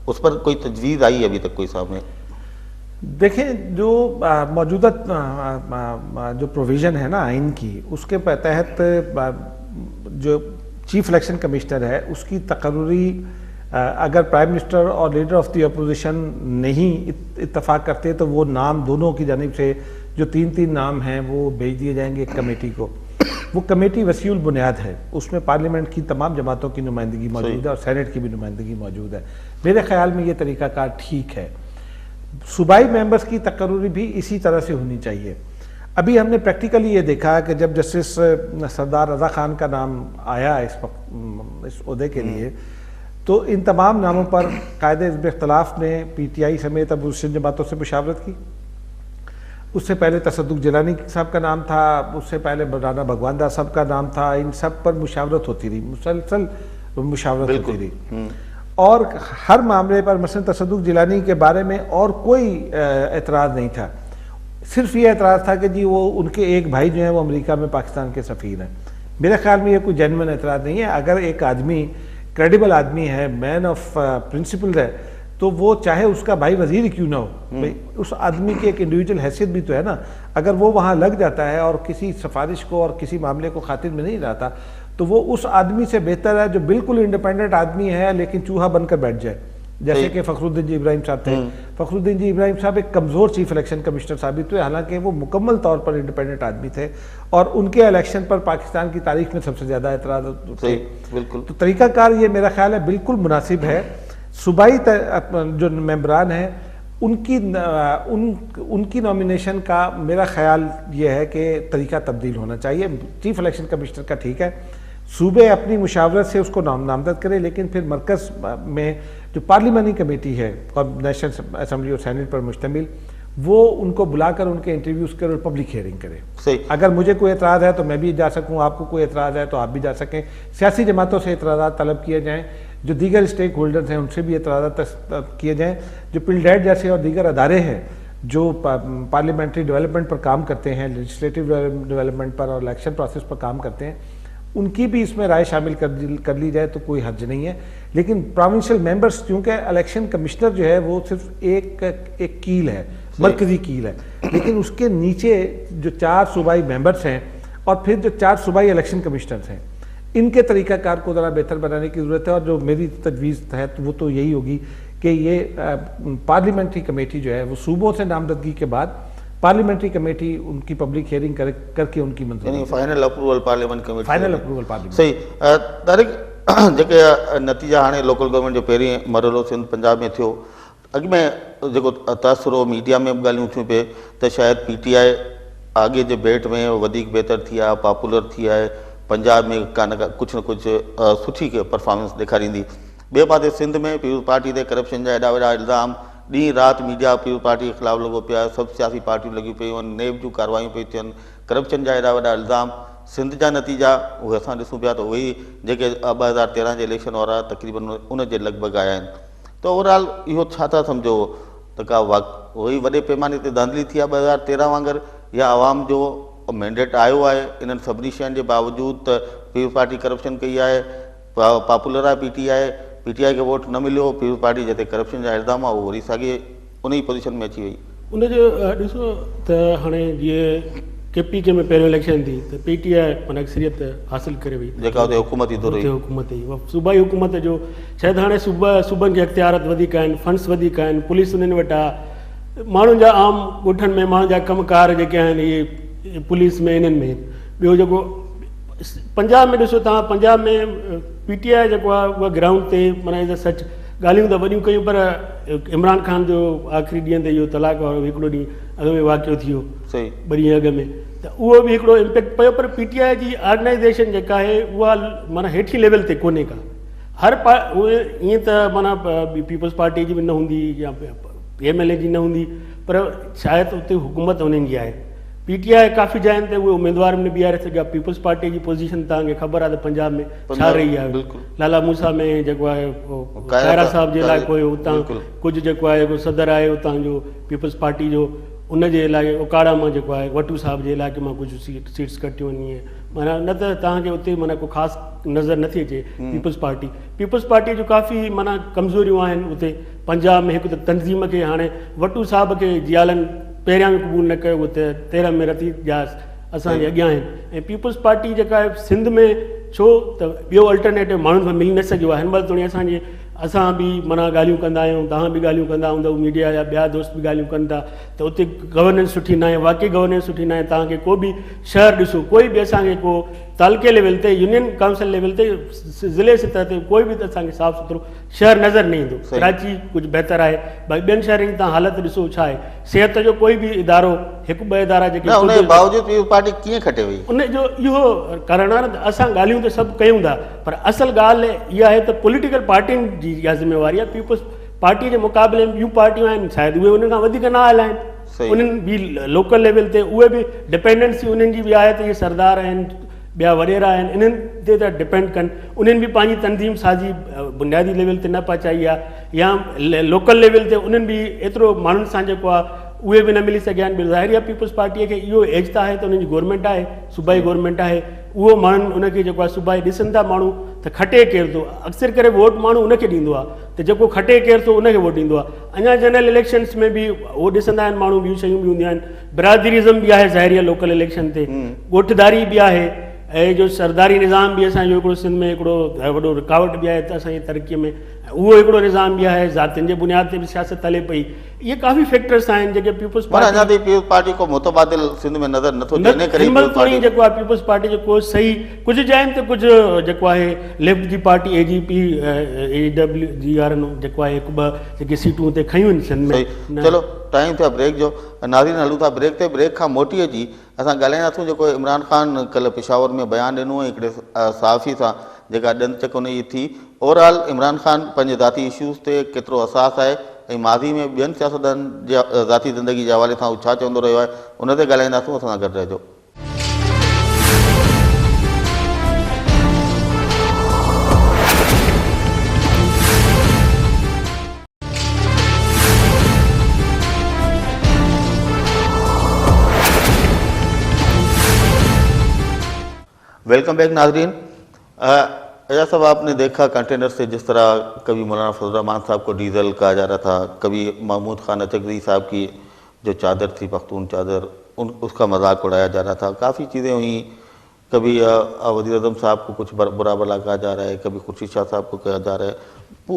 उस पर कोई तजवीज़ आई अभी तक कोई सामने? देखें, जो मौजूदा जो प्रोविज़न है ना आइन की, उसके तहत जो चीफ इलेक्शन कमिश्नर है उसकी तकर्रुरी अगर प्राइम मिनिस्टर और लीडर ऑफ द अपोजिशन नहीं इत्तफाक करते तो वो नाम दोनों की जानिब से जो तीन नाम हैं वो भेज दिए जाएंगे एक कमेटी को। वो कमेटी वसीउल बुनियाद है, उसमें पार्लियामेंट की तमाम जमातों की नुमाइंदगी मौजूद है और सेनेट की भी नुमाइंदगी मौजूद है। मेरे ख्याल में ये तरीक़ाकार ठीक है। सूबाई मेंबर्स की तकर्री भी इसी तरह से होनी चाहिए। अभी हमने प्रैक्टिकली ये देखा कि जब जस्टिस सरदार रज़ा खान का नाम आया इस ओहदे के लिए, तो इन तमाम नामों पर कायदे हिज़्ब इख्तिलाफ ने PTI समेत अबू सिंध जमातों से मुशावरत की। उससे पहले तसद्दुक़ जिलानी साहब का नाम था, उससे पहले राना भगवान दास साहब का नाम था। इन सब पर मुशावरत होती रही, मुसलसल मुशावरत होती रही, और हर मामले पर मसलन तसद्दुक़ जिलानी के बारे में और कोई एतराज़ नहीं था। सिर्फ ये एतराज़ था कि जी वो उनके एक भाई जो हैं वो अमेरिका में पाकिस्तान के सफ़ीर हैं। मेरे ख्याल में ये कोई जेन्युइन एतराज़ नहीं है। अगर एक आदमी क्रेडिबल आदमी है, मैन ऑफ प्रिंसिपल है, तो वो चाहे उसका भाई वजीर क्यों ना हो, भाई उस आदमी की एक इंडिविजुअल हैसियत भी तो है ना। अगर वो वहाँ लग जाता है और किसी सिफारिश को और किसी मामले को खातिर में नहीं रहता, तो वो उस आदमी से बेहतर है जो बिल्कुल इंडिपेंडेंट आदमी है लेकिन चूहा बनकर बैठ जाए, जैसे कि फ़खरुद्दीन जी इब्राहिम साहब थे। फ़खरुद्दीन जी इब्राहिम साहब एक कमज़ोर चीफ इलेक्शन कमिश्नर साबित हुए, हालांकि वो मुकम्मल तौर पर इंडिपेंडेंट आदमी थे और उनके इलेक्शन पर पाकिस्तान की तारीख में सबसे ज़्यादा एतराज़ थे। बिल्कुल। तो तरीक़ाकार ये मेरा ख्याल है बिल्कुल मुनासिब है। सूबाई जो मेंबरान हैं उनकी नॉमिनेशन का मेरा ख्याल ये है कि तरीका तब्दील होना चाहिए। चीफ इलेक्शन कमिश्नर का ठीक है, सूबे अपनी मुशावरत से उसको नामजद करें, लेकिन फिर मरकज़ में जो पार्लिमानी कमेटी है और नेशनल असम्बली और सेनेट पर मुश्तमिल, वो उनको बुलाकर उनके इंटरव्यूज़ करे और पब्लिक हियरिंग करे। सही। अगर मुझे कोई एतराज़ है तो मैं भी जा सकूँ, आपको कोई एतराज़ है तो आप भी जा सकें। सियासी जमातों से एतराज़ात तलब किए जाएँ, जो दीगर स्टेक होल्डर्स हैं उनसे भी एतराज़ात किए जाएँ, जो पिलडेट जैसे और दीगर अदारे हैं जो पार्लियामेंट्री डेवलपमेंट पर काम करते हैं, लेजिस्लेटिव डेवलपमेंट पर और इलेक्शन प्रोसेस पर काम करते हैं, उनकी भी इसमें राय शामिल कर ली जाए तो कोई हर्ज नहीं है। लेकिन प्रोविंशियल मेंबर्स, क्योंकि इलेक्शन कमिश्नर जो है वो सिर्फ एक कील है, मरकजी कील है, लेकिन उसके नीचे जो 4 सूबाई मेंबर्स हैं और फिर जो 4 सूबाई इलेक्शन कमिश्नर्स हैं, इनके तरीक़ाकार को ज़रा बेहतर बनाने की ज़रूरत है। और जो मेरी तजवीज़ है तो वो तो यही होगी कि ये पार्लियामेंट्री कमेटी जो है वो सूबों से नामजदगी के बाद पार्लियामेंट्री कमेटी उनकी पब्लिक हियरिंग करके उनकी मंजूरी, final approval parliament committee, final approval parliament. सही। तारिक, जेके नतीजा हाणे लोकल गवर्नमेंट जो पहिरीं मरहलो सिंध पंजाब में थियो, अॻु में जेको तासुर मीडिया में बि ॻाल्हियूं थियूं पिए त शायदि PTI आगे जे भेट में वधीक बहितर थी आहे, पॉपुलर थी आहे, पंजाब में कुझु न कुझु सुठी परफॉर्मेंस ॾेखारींदी। ॿिए पासे सिंध में पीपल्स पार्टी ते करप्शन जा एॾा वॾा इल्ज़ाम ॾींहुं राति मीडिया पीपल्स पार्टी के ख़िलाफ़ु लॻो पिया, सभु सियासी पार्टियूं लॻियूं पियूं आहिनि, नेब जूं कार्रवायूं पियूं थियनि, करप्शन जा एॾा वॾा इल्ज़ाम। सिंध जा नतीजा उहे असां ॾिसूं पिया त उहे जेके 2013 जे इलेक्शन वारा तक़रीबन उन जे लॻभॻि आया आहिनि। त ओवरऑल इहो छा था सम्झो त का वही वॾे पैमाने ते धांधली थी आहे 2013 वांगुरु, या आवाम जो मैंडेट आयो आहे इन्हनि सभिनी शयुनि जे बावजूदु त पीपल्स पार्टी करप्शन कई आहे, पॉपुलर आहे PTI खे वोट न मिलियो, पीपल्स पार्टी जिते करप्शन जा इल्ज़ाम आहे उहो वरी साॻे उन ई पोज़ीशन में अची वई। उनजो ॾिसो त हाणे जीअं KPK में पहिरियों इलेक्शन थी त PTI माना अक्सरियत हासिलु करे वई, जेका हुते हुकूमती दौर हुई, हुकूमत हुई सूबाई हुकूमत जो। शायदि हाणे सूबनि खे इख्तियारात वधीक आहिनि, फंड्स वधीक आहिनि, पुलिस उन्हनि वटि आहे, माण्हुनि जा आम ॻोठनि में माण्हुनि जा कमकार जेके आहिनि इहे पुलिस में इन्हनि में। ॿियो जेको पंजाब में ॾिसो तव्हां, पंजाब में PTI जेको आहे उहा ग्राउंड ते माना एज़ सच ॻाल्हियूं त वॾियूं कयूं, पर इमरान ख़ान जो आख़िरी ॾींहं ते इहो तलाक वारो हिकिड़ो ॾींहुं अॻ में वाक़ियो थियो, सही 2 ॾींहं अॻ में, त उहो बि हिकिड़ो इम्पैक्ट पियो। पर PTI जी ऑर्गेनाइज़ेशन जेका आहे उहा माना हेठि लेवल ते कोन्हे का, हर उहे ईअं त माना पीपल्स पार्टी जी बि न हूंदी या PMLA जी न हूंदी, पर शायदि उते हुकूमत उन्हनि जी आहे। PTI काफ़ी जाइनि ते उहे उम्मीदवार में बीहारे सघिया। पीपल्स पार्टी जी पोजीशन तव्हांखे ख़बर आहे त पंजाब में छा रही आहे, लाला मूसा में जेको आहे कायरा साहब जे इलाइक़ो हुयो, उतां कुझु जेको आहे जेको सदर आहे उतां जो पीपल्स पार्टी जो, उन जे इलाइक़े उकाड़ा मां जेको आहे वटू साहब जे इलाइक़े मां कुझु सीट्स कटियूं आहिनि। माना न त तव्हांखे उते माना को ख़ासि नज़र नथी अचे पीपल्स पार्टी जो काफ़ी माना कमज़ोरियूं आहिनि उते पंजाब में। हिकु त तंज़ीम खे हाणे वटू साहब खे जियालनि पहिरियां बि क़बूल न कयो, उते 13 में रती जा असांजे अॻियां आहिनि। ऐं पीपल्स पार्टी जेका आहे सिंध में छो त ॿियो अल्टरनेटिव माण्हुनि सां मिली न सघियो आहे। हिन महिल थोरी असां बि माना ॻाल्हियूं कंदा आहियूं, तव्हां बि ॻाल्हियूं कंदा हूंदव, मीडिया जा ॿिया दोस्त बि ॻाल्हियूं कनि था त उते गवर्नेंस सुठी न आहे, वाक़ई गवर्नेंस सुठी न आहे। तव्हांखे को बि शहर ॾिसो, कोई बि असांखे को तालुके लेवल ते यूनियन काउंसिल लेवल ते ज़िले सतह ते कोई बि असांखे साफ़ सुथरो शहर नज़र न ईंदो। सही। कराची कुझु बहितर आहे, भई ॿियनि शहरनि जी तव्हां हालत ॾिसो छा आहे, सिहत जो कोई बि इदारो, हिकु ॿ इदारा जेके न उनजे बावजूद पीपल्स पार्टी कीअं खटे वई? उन जो इहो करणु आहे न, असां ॻाल्हियूं त सभु कयूं था, पर असल ॻाल्हि इहा आहे त पॉलिटिकल पार्टियुनि जी इहा ज़िम्मेवारी आहे। पीपल्स पार्टी जे मुक़ाबले में ॿियूं पार्टियूं आहिनि, शायदि उहे उन्हनि खां वधीक न हलाइनि। सही। उन्हनि बि लोकल लेवल ते उहे बि डिपेंडेंसी उन्हनि जी बि आहे त इहे सरदार आहिनि, ॿिया वॾेरा आहिनि, इन्हनि ते था डिपेंड कनि। उन्हनि बि पंहिंजी तनज़ीम साज़ी बुनियादी लेवल ते न पहुचाई आहे, या लोकल लेवल ते उन्हनि बि एतिरो माण्हुनि सां जेको आहे उहे बि न मिली सघिया आहिनि। ज़ाहिर आहे पीपल्स पार्टीअ खे इहो एज त आहे त उन्हनि जी गवर्नमेंट आहे, सूबाई गवर्नमेंट आहे, उहो माण्हुनि उनखे जेको आहे सूबाई ॾिसनि था माण्हू त खटे केरु थो, अक्सर करे वोट माण्हू उनखे ॾींदो आहे, त जेको खटे केरु थो उनखे वोट ॾींदो आहे। अञा जनरल इलेक्शन्स में बि उहो ॾिसंदा आहिनि माण्हू, ॿियूं शयूं बि हूंदियूं आहिनि, बिरादरीज़म बि आहे ज़ाहिर आहे लोकल इलेक्शन ते, ॻोठदारी बि आहे, ऐं जो सरदारी निज़ाम बि असांजो हिकिड़ो सिंध में हिकिड़ो वॾो रुकावट बि आहे त असांजी तरक़ीअ में, उहो हिकिड़ो निज़ाम बि आहे, ज़ातियुनि जे बुनियाद ते बि सियासत हले पई। इहे काफ़ी फैक्टर्स आहिनि जेके पीपल्स पर अञा पार्टी ताईं पीपल्स पार्टी को मुतबादिल सिंध में नज़र नथो अचे, इन करे हिनमहिल पीपल्स पार्टी जेको आहे पीपल्स पार्टी जो को सही कुझु जाइनि ते कुझु जेको आहे लेफ्ट जी पार्टी AGP AWGR जेको आहे हिकु ॿ जेके सीटूं हुते खयूं आहिनि सिंध सही। में। चलो टाइम थियो ब्रेक जो, नाज़रीन हलूं था ब्रेक ते। ब्रेक खां मोटी अची असां ॻाल्हाईंदासीं जेको इमरान ख़ान कल्ह पेशावर में बयानु ॾिनो ऐं हिकिड़े सहाफ़ी सां जेका ॾंद चक उनजी थी। ओवरऑल इमरान ख़ान पंहिंजे ज़ाती इशूज़ ते केतिरो हसास आहे ऐं माज़ी में ॿियनि सियासतदान जे ज़ाती ज़िंदगी जे हवाले सां हू छा चवंदो रहियो आहे, उन ते ॻाल्हाईंदासीं। असां सां गॾु रहिजो। वेलकम बैक नाजरीन। एजाज साहब, आपने देखा कंटेनर से जिस तरह कभी मौलाना फजलरहमान साहब को डीजल कहा जा रहा था, कभी महमूद खान अचकज़ई साहब की जो चादर थी पख्तून चादर उसका मजाक उड़ाया जा रहा था, काफ़ी चीज़ें हुई। कभी वज़ीर आज़म साहब को कुछ बुरा भला कहा जा रहा है, कभी खुर्शीद शाह साहब को कहा जा रहा है।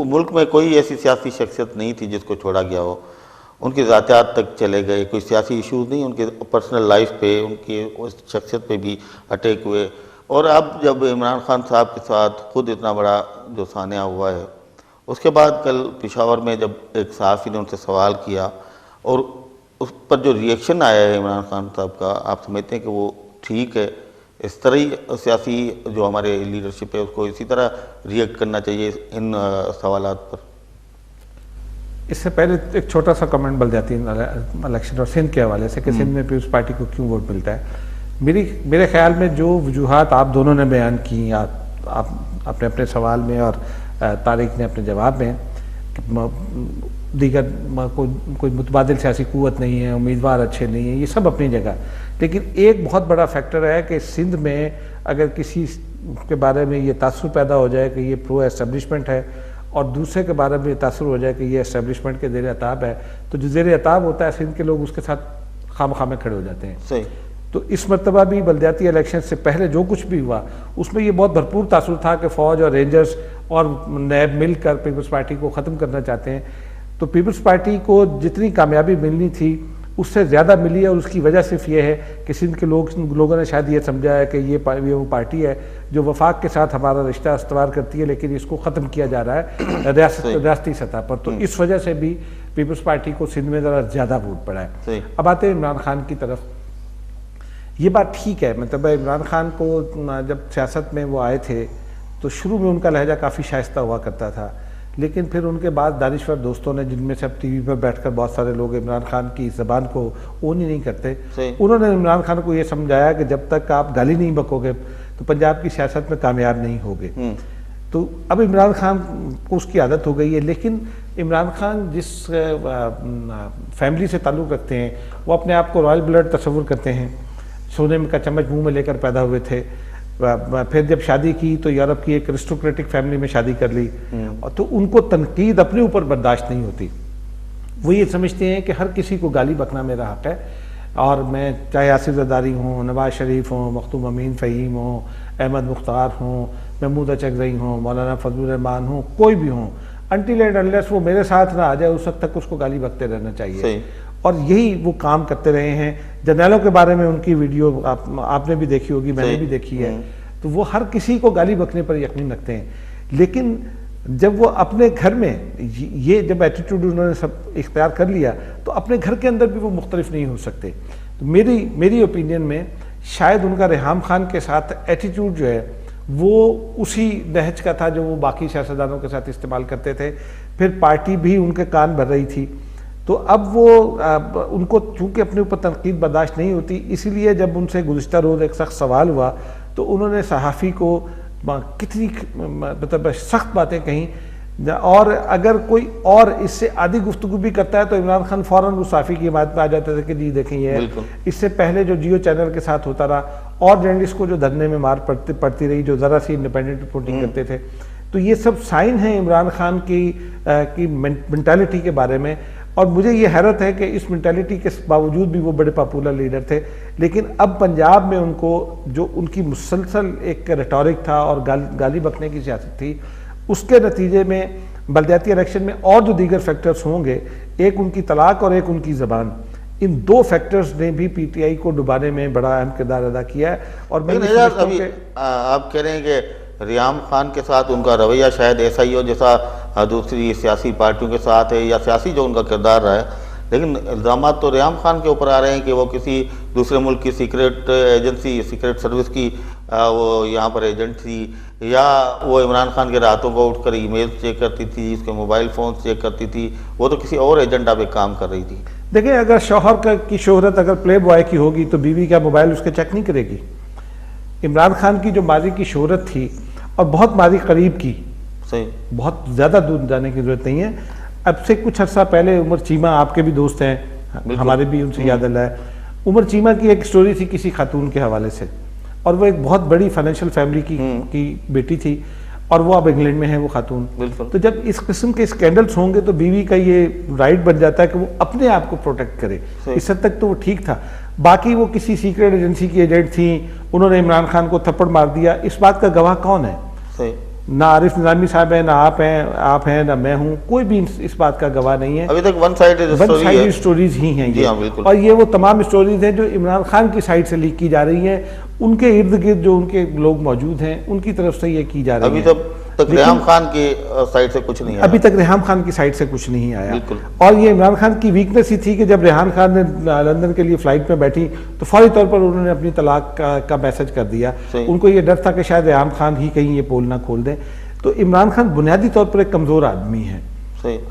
मुल्क में कोई ऐसी सियासी शख्सियत नहीं थी जिसको छोड़ा गया हो, उनकी ज़ातियात तक चले गए, कोई सियासी इशूज़ नहीं, उनके पर्सनल लाइफ पे, उनकी उस शख्सियत पे भी अटैक हुए। और अब जब इमरान ख़ान साहब के साथ खुद इतना बड़ा जो सानिया हुआ है, उसके बाद कल पेशावर में जब एक सहाफ़ी ने उनसे सवाल किया और उस पर जो रिएक्शन आया है इमरान ख़ान साहब का, आप समझते हैं कि वो ठीक है? इस तरह ही सियासी जो हमारे लीडरशिप है उसको इसी तरह रिएक्ट करना चाहिए इन सवालात पर? इससे पहले एक छोटा सा कमेंट बलदियाती इलेक्शन और सिंध के हवाले से कि सिंध में पीपल्स पार्टी को क्यों वोट मिलता है। मेरे ख्याल में जो वजूहात आप दोनों ने बयान की, आप अपने अपने सवाल में और तारिक ने अपने जवाब में, दीगर कोई मुतबादिल सियासी कुव्वत नहीं है, उम्मीदवार अच्छे नहीं हैं, ये सब अपनी जगह। लेकिन एक बहुत बड़ा फैक्टर है कि सिंध में अगर किसी के बारे में ये तासुर पैदा हो जाए कि ये प्रो एस्टेब्लिशमेंट है और दूसरे के बारे में ये तासुर हो जाए कि ये एस्टेब्लिशमेंट के ज़ेर अताब है, तो जो ज़ेर अताब होता है सिंध के लोग उसके साथ खामखा में खड़े हो जाते हैं। सही। तो इस मरतबा भी बल्दियाती इलेक्शन से पहले जो कुछ भी हुआ उसमें ये बहुत भरपूर तासुर था कि फ़ौज और रेंजर्स और नैब मिलकर पीपल्स पार्टी को ख़त्म करना चाहते हैं। तो पीपल्स पार्टी को जितनी कामयाबी मिलनी थी उससे ज़्यादा मिली है, और उसकी वजह सिर्फ ये है कि सिंध के लोगों ने शायद ये समझा है कि ये वो पार्टी है जो वफाक के साथ हमारा रिश्ता इस्तवार करती है, लेकिन इसको ख़त्म किया जा रहा है रियासती सतह पर। तो इस वजह से भी पीपल्स पार्टी को सिंध में ज़रा ज़्यादा वोट पड़ा है। अब आते हैं इमरान खान की तरफ। ये बात ठीक है, मतलब इमरान खान को जब सियासत में वो आए थे तो शुरू में उनका लहजा काफ़ी शाइस्ता हुआ करता था, लेकिन फिर उनके बाद दानिश्वर दोस्तों ने, जिनमें से अब टीवी पर बैठकर बहुत सारे लोग इमरान खान की ज़बान को ओन ही नहीं करते, उन्होंने इमरान खान को ये समझाया कि जब तक आप गाली नहीं बकोगे तो पंजाब की सियासत में कामयाब नहीं होगे। तो अब इमरान खान को उसकी आदत हो गई है। लेकिन इमरान खान जिस फैमिली से ताल्लुक़ रखते हैं वो अपने आप को रॉयल ब्लड तस्वुर करते हैं, सोने का चम्मच मुंह में लेकर पैदा हुए थे। फिर जब शादी की तो यूरोप की एक एरिस्टोक्रेटिक फैमिली में शादी कर ली, और तो उनको तनकीद अपने ऊपर बर्दाश्त नहीं होती। वो ये समझते हैं कि हर किसी को गाली बकना मेरा हक़ है, और मैं चाहे आसिफ ज़रदारी हूँ, नवाज शरीफ हूँ, मखदूम अमीन फ़हीम हूँ, अहमद मुख्तार हूँ, महमूद अचकज़ई हूँ, मौलाना फजलुर्रहमान हूँ, कोई भी हूँ, अनटिल एंड अनलेस वो मेरे साथ ना आ जाए उस वक्त तक उसको गाली बकते रहना चाहिए। और यही वो काम करते रहे हैं। जर्नैलों के बारे में उनकी वीडियो आपने भी देखी होगी, मैंने भी देखी है। तो वो हर किसी को गाली बकने पर यकीन रखते हैं। लेकिन जब वो अपने घर में ये जब एटीट्यूड उन्होंने सब इख्तियार कर लिया तो अपने घर के अंदर भी वो मुख्तलिफ नहीं हो सकते। तो मेरी ओपिनियन में शायद उनका रेहाम खान के साथ एटीट्यूड जो है वो उसी नहज का था जो वो बाकी सियासतदानों के साथ इस्तेमाल करते थे। फिर पार्टी भी उनके कान भर रही थी, तो अब वो उनको चूँकि अपने ऊपर तनकीद बर्दाश्त नहीं होती, इसीलिए जब उनसे गुज़िश्ता रोज़ एक सख्त सवाल हुआ तो उन्होंने सहाफ़ी को कितनी मतलब सख्त बातें कहीं। और अगर कोई और इससे आधी गुफ्तगू भी करता है तो इमरान खान फ़ौरन उस सहाफ़ी की बात पे आ जाते थे कि जी देखें ये इससे पहले जो जियो चैनल के साथ होता रहा और जर्नलिस्ट को जो धरने में मार पड़ती रही जो ज़रा सी इंडिपेंडेंट रिपोर्टिंग करते थे। तो ये सब साइन है इमरान खान की मेंटालिटी के बारे में। और मुझे ये हैरत है कि इस मेंटालिटी के बावजूद भी वो बड़े पॉपुलर लीडर थे, लेकिन अब पंजाब में उनको जो उनकी मुसलसल एक रेटोरिक था और गाली बकने की सियासत थी, उसके नतीजे में बलदियाती इलेक्शन में और जो दीगर फैक्टर्स होंगे, एक उनकी तलाक और एक उनकी ज़बान, इन दो फैक्टर्स ने भी पीटीआई को डुबाने में बड़ा अहम किरदार अदा किया है। और मैं अभी आप कह रहे हैं कि रियाम खान के साथ उनका रवैया शायद ऐसा ही हो जैसा दूसरी सियासी पार्टियों के साथ है या सियासी जो उनका किरदार रहा है, लेकिन इल्ज़ाम तो रियाम खान के ऊपर आ रहे हैं कि वो किसी दूसरे मुल्क की सीक्रेट एजेंसी सीक्रेट सर्विस की वो यहाँ पर एजेंट थी, या वो इमरान खान के रातों को उठकर ईमेल चेक करती थी, उसके मोबाइल फ़ोन चेक करती थी, वो तो किसी और एजेंडा पे काम कर रही थी। देखिए, अगर शौहर की शोहरत अगर प्ले बॉय की होगी तो बीवी का मोबाइल उसके चेक नहीं करेगी। इमरान खान की जो माजी की शोहरत थी और बहुत माजी करीब की, सही बहुत ज़्यादा दूर जाने की ज़रूरत नहीं है। अब से कुछ अर्सा पहले उमर चीमा, आपके भी दोस्त हैं, हमारे भी उनसे याद आया है, उमर चीमा की एक स्टोरी थी किसी खातून के हवाले से, और वो एक बहुत बड़ी फाइनेंशियल फैमिली की बेटी थी और वो अब इंग्लैंड में है वो खातून। तो जब इस किस्म के स्कैंडल्स होंगे तो बीवी का ये राइट बन जाता है कि वो अपने आप को प्रोटेक्ट करे। इस हद तक तो वो ठीक था। बाकी वो किसी सीक्रेट एजेंसी की एजेंट थी, उन्होंने इमरान खान को थप्पड़ मार दिया, इस बात का गवाह कौन है? ना आरिफ निजामी साहब है, ना आप हैं, ना मैं हूँ, कोई भी इस बात का गवाह नहीं है। अभी तक वन साइडेड स्टोरीज ही हैं ये। बिल्कुल। और ये वो तमाम स्टोरीज हैं जो इमरान खान की साइड से लीक की जा रही हैं, उनके इर्द गिर्द जो उनके लोग मौजूद हैं उनकी तरफ से ये की जा रही है। अभी तक रेहाम खान की साइड से कुछ नहीं आया। अभी तक रेहाम खान की साइड से कुछ नहीं आया। और ये इमरान खान की वीकनेस ही थी कि जब रेहान खान ने लंदन के लिए फ्लाइट में बैठी तो फौरी तौर पर उन्होंने अपनी तलाक का मैसेज कर दिया। उनको ये डर था कि शायद रेहाम खान ही कहीं ये पोल ना खोल दें। तो इमरान खान बुनियादी तौर पर एक कमज़ोर आदमी है।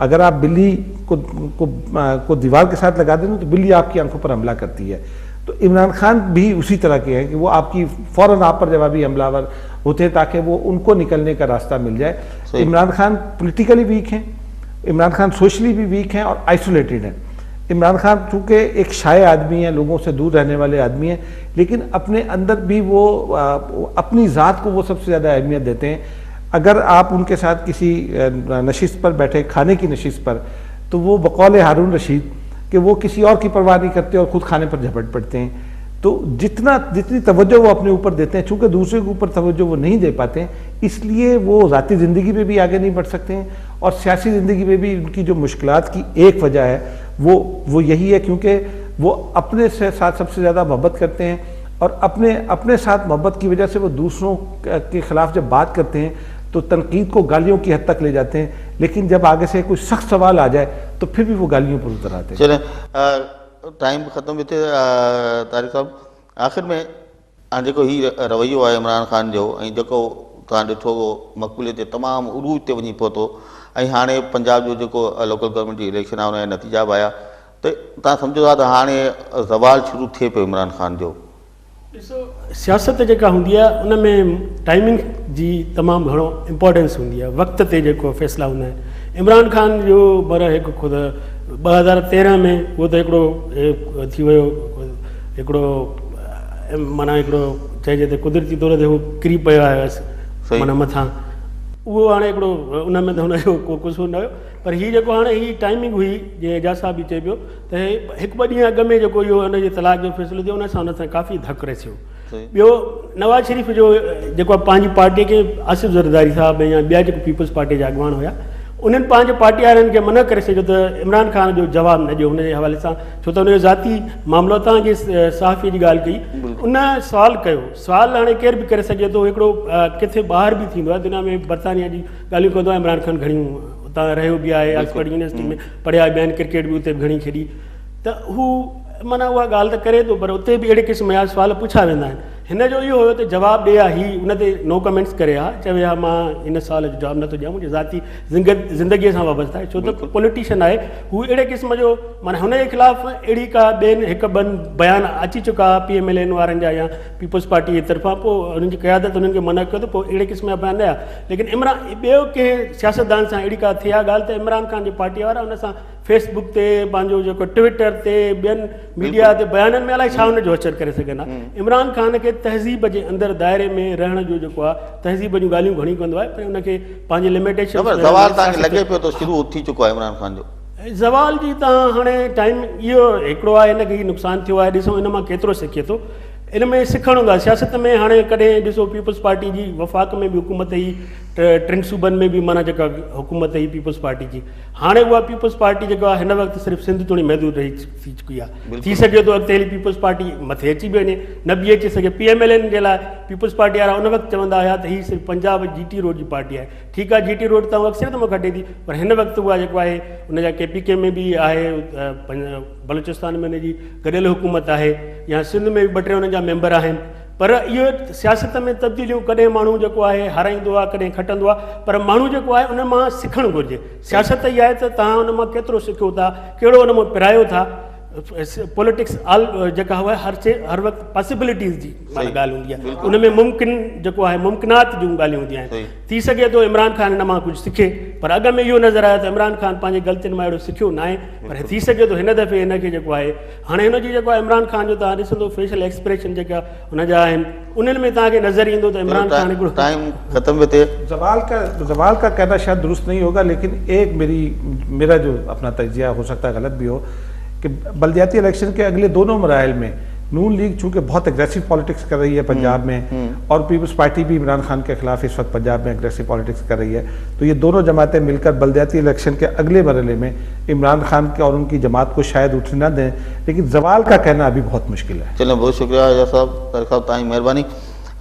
अगर आप बिल्ली को दीवार के साथ लगा दें तो बिल्ली आपकी आंखों पर हमला करती है। तो इमरान खान भी उसी तरह के हैं कि वो आपकी फ़ौरन आप पर जवाबी हमलावर होते हैं ताकि वो उनको निकलने का रास्ता मिल जाए। तो इमरान खान पॉलिटिकली वीक हैं, इमरान खान सोशली भी वीक हैं और आइसोलेटेड हैं। इमरान खान चूँकि एक शाय आदमी है, लोगों से दूर रहने वाले आदमी हैं, लेकिन अपने अंदर भी वो अपनी ज़ात को वो सबसे ज़्यादा अहमियत देते हैं। अगर आप उनके साथ किसी नशिस्त पर बैठे, खाने की नशिस्त पर, तो वो बकौल हारून रशीद कि वो किसी और की परवाह नहीं करते और ख़ुद खाने पर झपट पड़ते हैं। तो जितनी तवज्जो वो अपने ऊपर देते हैं, चूँकि दूसरे के ऊपर तवज्जो वो नहीं दे पाते हैं, इसलिए वो ज़ाती ज़िंदगी में भी आगे नहीं बढ़ सकते हैं और सियासी ज़िंदगी में भी उनकी जो मुश्किलात की एक वजह है वो यही है क्योंकि वो अपने से साथ सबसे ज़्यादा मोहब्बत करते हैं और अपने साथ मोहब्बत की वजह से वो दूसरों के ख़िलाफ़ जब बात करते हैं तो तनकीद को गालियों की हद तक ले जाते हैं, लेकिन जब आगे से कोई सख्त सवाल आ जाए तो फिर भी वो गालियों पर उतर आते हैं। चलें, टाइम ख़त्म थिए तारिक साहब, आख़िर में जेको ही रवैयो आहे इमरान खान जो ऐं जेको तव्हां ॾिठो मक़बूलियत तमामु उरूज ते वञी पहुतो ऐं हाणे पंजाब जो जेको लोकल गवर्नमेंट जी इलेक्शन आहे उनजा नतीजा बि आया, त तव्हां सम्झो था त हाणे ज़वाल शुरू थिए पियो इमरान खान जो? ॾिसो, सियासत जेका हूंदी आहे उन में टाइमिंग जी तमामु घणो इम्पोर्टेंस हूंदी आहे, वक़्त ते जेको फ़ैसिला हूंदा आहिनि। इमरान खान जो पर हिकु ख़ुदि 2013 में उहो त हिकिड़ो थी वियो, हिकिड़ो माना हिकिड़ो चइजे त कुदरती तौर ते उहो किरी पियो आहे माना मथां, उहो हाणे हिकिड़ो उन में त हुनजो को कुझु न हुयो। पर हीअ जेको हाणे हीअ टाइमिंग हुई, जीअं एजाज साहब बि चए पियो त हिकु ॿ ॾींहं अॻु में जेको इहो हुनजे तलाक जो फ़ैसिलो थियो उन सां काफ़ी धकु रसियो। ॿियो नवाज़ शरीफ़ जो जेको पंहिंजी पार्टीअ खे आसिफ़ ज़रदारी साहब या ॿिया जेके पीपल्स पार्टी जा अॻवान हुया उन्हनि पंहिंजे पार्टी वारनि खे मना करे छॾियो त इमरान ख़ान जो जवाबु न ॾियो हुनजे हवाले सां, छो त हुनजो ज़ाती मामिलो तव्हांजे सहाफ़ी जी ॻाल्हि कई, उन सुवाल कयो। सुवाल हाणे केर बि करे सघे थो, हिकिड़ो किथे ॿाहिरि बि थींदो आहे, दुनिया में बरतानिया जी ॻाल्हियूं कंदो आहे, इमरान ख़ान घणियूं उतां रहियो बि आहे, ऑक्सफोर्ड यूनिवर्सिटी में पढ़िया बि आहिनि, क्रिकेट बि उते बि घणी खेॾी, त हू माना उहा ॻाल्हि त करे थो, पर उते बि अहिड़े क़िस्म जा सुवाल पुछा वेंदा आहिनि। हिन जो इहो हुयो त जवाबु ॾे आहे, हीअ उन ते नो कमेंट्स करे हा, चवे हा मां इन सुवाल जो जवाबु नथो ॾियां, मुंहिंजी ज़ाती ज़िंदगीअ सां वाबस्तु आहे, छो त पॉलिटिशियन आहे हू अहिड़े क़िस्म जो माना हुनजे ख़िलाफ़ु अहिड़ी का ॿियनि हिकु ॿिनि बयान अची चुका PMLN वारनि जा या पीपल्स पार्टी जे तरफ़ां, पोइ हुननि जी क़यादत हुननि खे मना कयो त पोइ अहिड़े क़िस्म जा बयान न आया। लेकिन ॿियो कंहिं सियासतदान सां अहिड़ी का थिया ॻाल्हि त इमरान ख़ान जी पार्टी वारा हुन सां फेसबुक ते, पंहिंजो जेको ट्विटर ते, ॿियनि मीडिया ते बयाननि में अलाए छा हुनजो असरु करे सघनि हा। इमरान ख़ान खे तहज़ीब जे अंदरि दायरे में रहण जो जेको आहे, तहज़ीब जूं ॻाल्हियूं घणी कंदो आहे, पर हुनखे पंहिंजे लिमिटेशन सवाल तव्हांखे लॻे पियो त शुरू थी चुको आहे इमरान ख़ान जो? ज़वाल जी तव्हां हाणे टाइम इहो हिकिड़ो आहे, हिनखे नुक़सानु थियो आहे, ॾिसो हिन मां केतिरो सिखे थो, इन में सिखणु हूंदो आहे सियासत में। हाणे कॾहिं ॾिसो पीपल्स पार्टी जी वफ़ाक़ में बि हुकूमत ई, टिनि सूबनि में बि माना जेका हुकूमत ई पीपल्स पार्टी जी, हाणे उहा पीपल्स पार्टी जेका हिन वक़्तु सिर्फ़ु सिंध ताईं महदूद रही थी चुकी आहे। थी सघे थो अॻिते हली पीपल्स पार्टी मथे अची बि वञे, न बि अची सघे। PMLN जे लाइ पीपल्स पार्टी वारा उन वक़्तु चवंदा हुआ त हीअ सिर्फ़ु पंजाब GT रोड जी पार्टी आहे। ठीकु आहे, GT रोड तव्हां अक्सर त कटे थी, पर हिन वक़्तु उहा जेको आहे उनजा KPK में बि आहे, बलूचिस्तान में हुनजी गॾियल हुकूमत आहे, या सिंध में बि 2-3 हुननि जा मेंबर आहिनि। पर इहो सियासत में तब्दीलियूं कॾहिं माण्हू जेको आहे हाराईंदो आहे, कॾहिं खटंदो आहे, पर माण्हू जेको आहे उन मां सिखणु घुरिजे। सियासत इहा आहे त तव्हां उन मां केतिरो सिखियो था, कहिड़ो उन मां पिरायो था। पॉलिटिक्स जेका हुआ हर वक़्तु पॉसिबिलिटीज़ जी ॻाल्हि हूंदी आहे, उन में मुमकिन जेको आहे मुमकिनात जूं ॻाल्हियूं हूंदियूं आहिनि। थी सघे थो इमरान ख़ान हिन मां कुझु सिखे, पर अॻ में इहो नज़र आयो त इमरान ख़ान पंहिंजे ग़लतियुनि मां अहिड़ो सिखियो न आहे, पर थी सघे थो हिन दफ़े हिनखे जेको आहे हाणे हिनजी जेको आहे इमरान ख़ान जो तव्हां ॾिसंदो फेशियल एक्सप्रेशन जेका हुनजा आहिनि, उन्हनि में तव्हांखे नज़र ईंदो त इमरान ख़ान हिकिड़ो टाइम ख़त्म थिए। जवाल का कहना शायद दुरुस्त नहीं होगा, लेकिन एक मेरा जो अपना तजिया हो सकता है गलत भी हो कि बल्दियाती इलेक्शन के अगले दोनों मराहल में नून लीग चूँकि बहुत एग्रेसिव पॉलिटिक्स कर रही है पंजाब में, और पीपल्स पार्टी भी इमरान खान के खिलाफ इस वक्त पंजाब में एग्रेसिव पॉलिटिक्स कर रही है, तो ये दोनों जमातें मिलकर बल्दियाती इलेक्शन के अगले मरहले में इमरान खान के और उनकी जमात को शायद उठने ना दें, लेकिन जवाल का कहना अभी बहुत मुश्किल है। चलो बहुत शुक्रिया आज़ाद साहब, तारिक साहब तव्हांजी महिरबानी।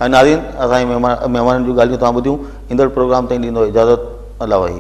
नाज़रीन, असांजी महिमाननि जूं ॻाल्हियूं तव्हां ॿुधियूं। ईंदड़ प्रोग्राम ताईं ॾींदो इजाज़त। अल्लाह वाही।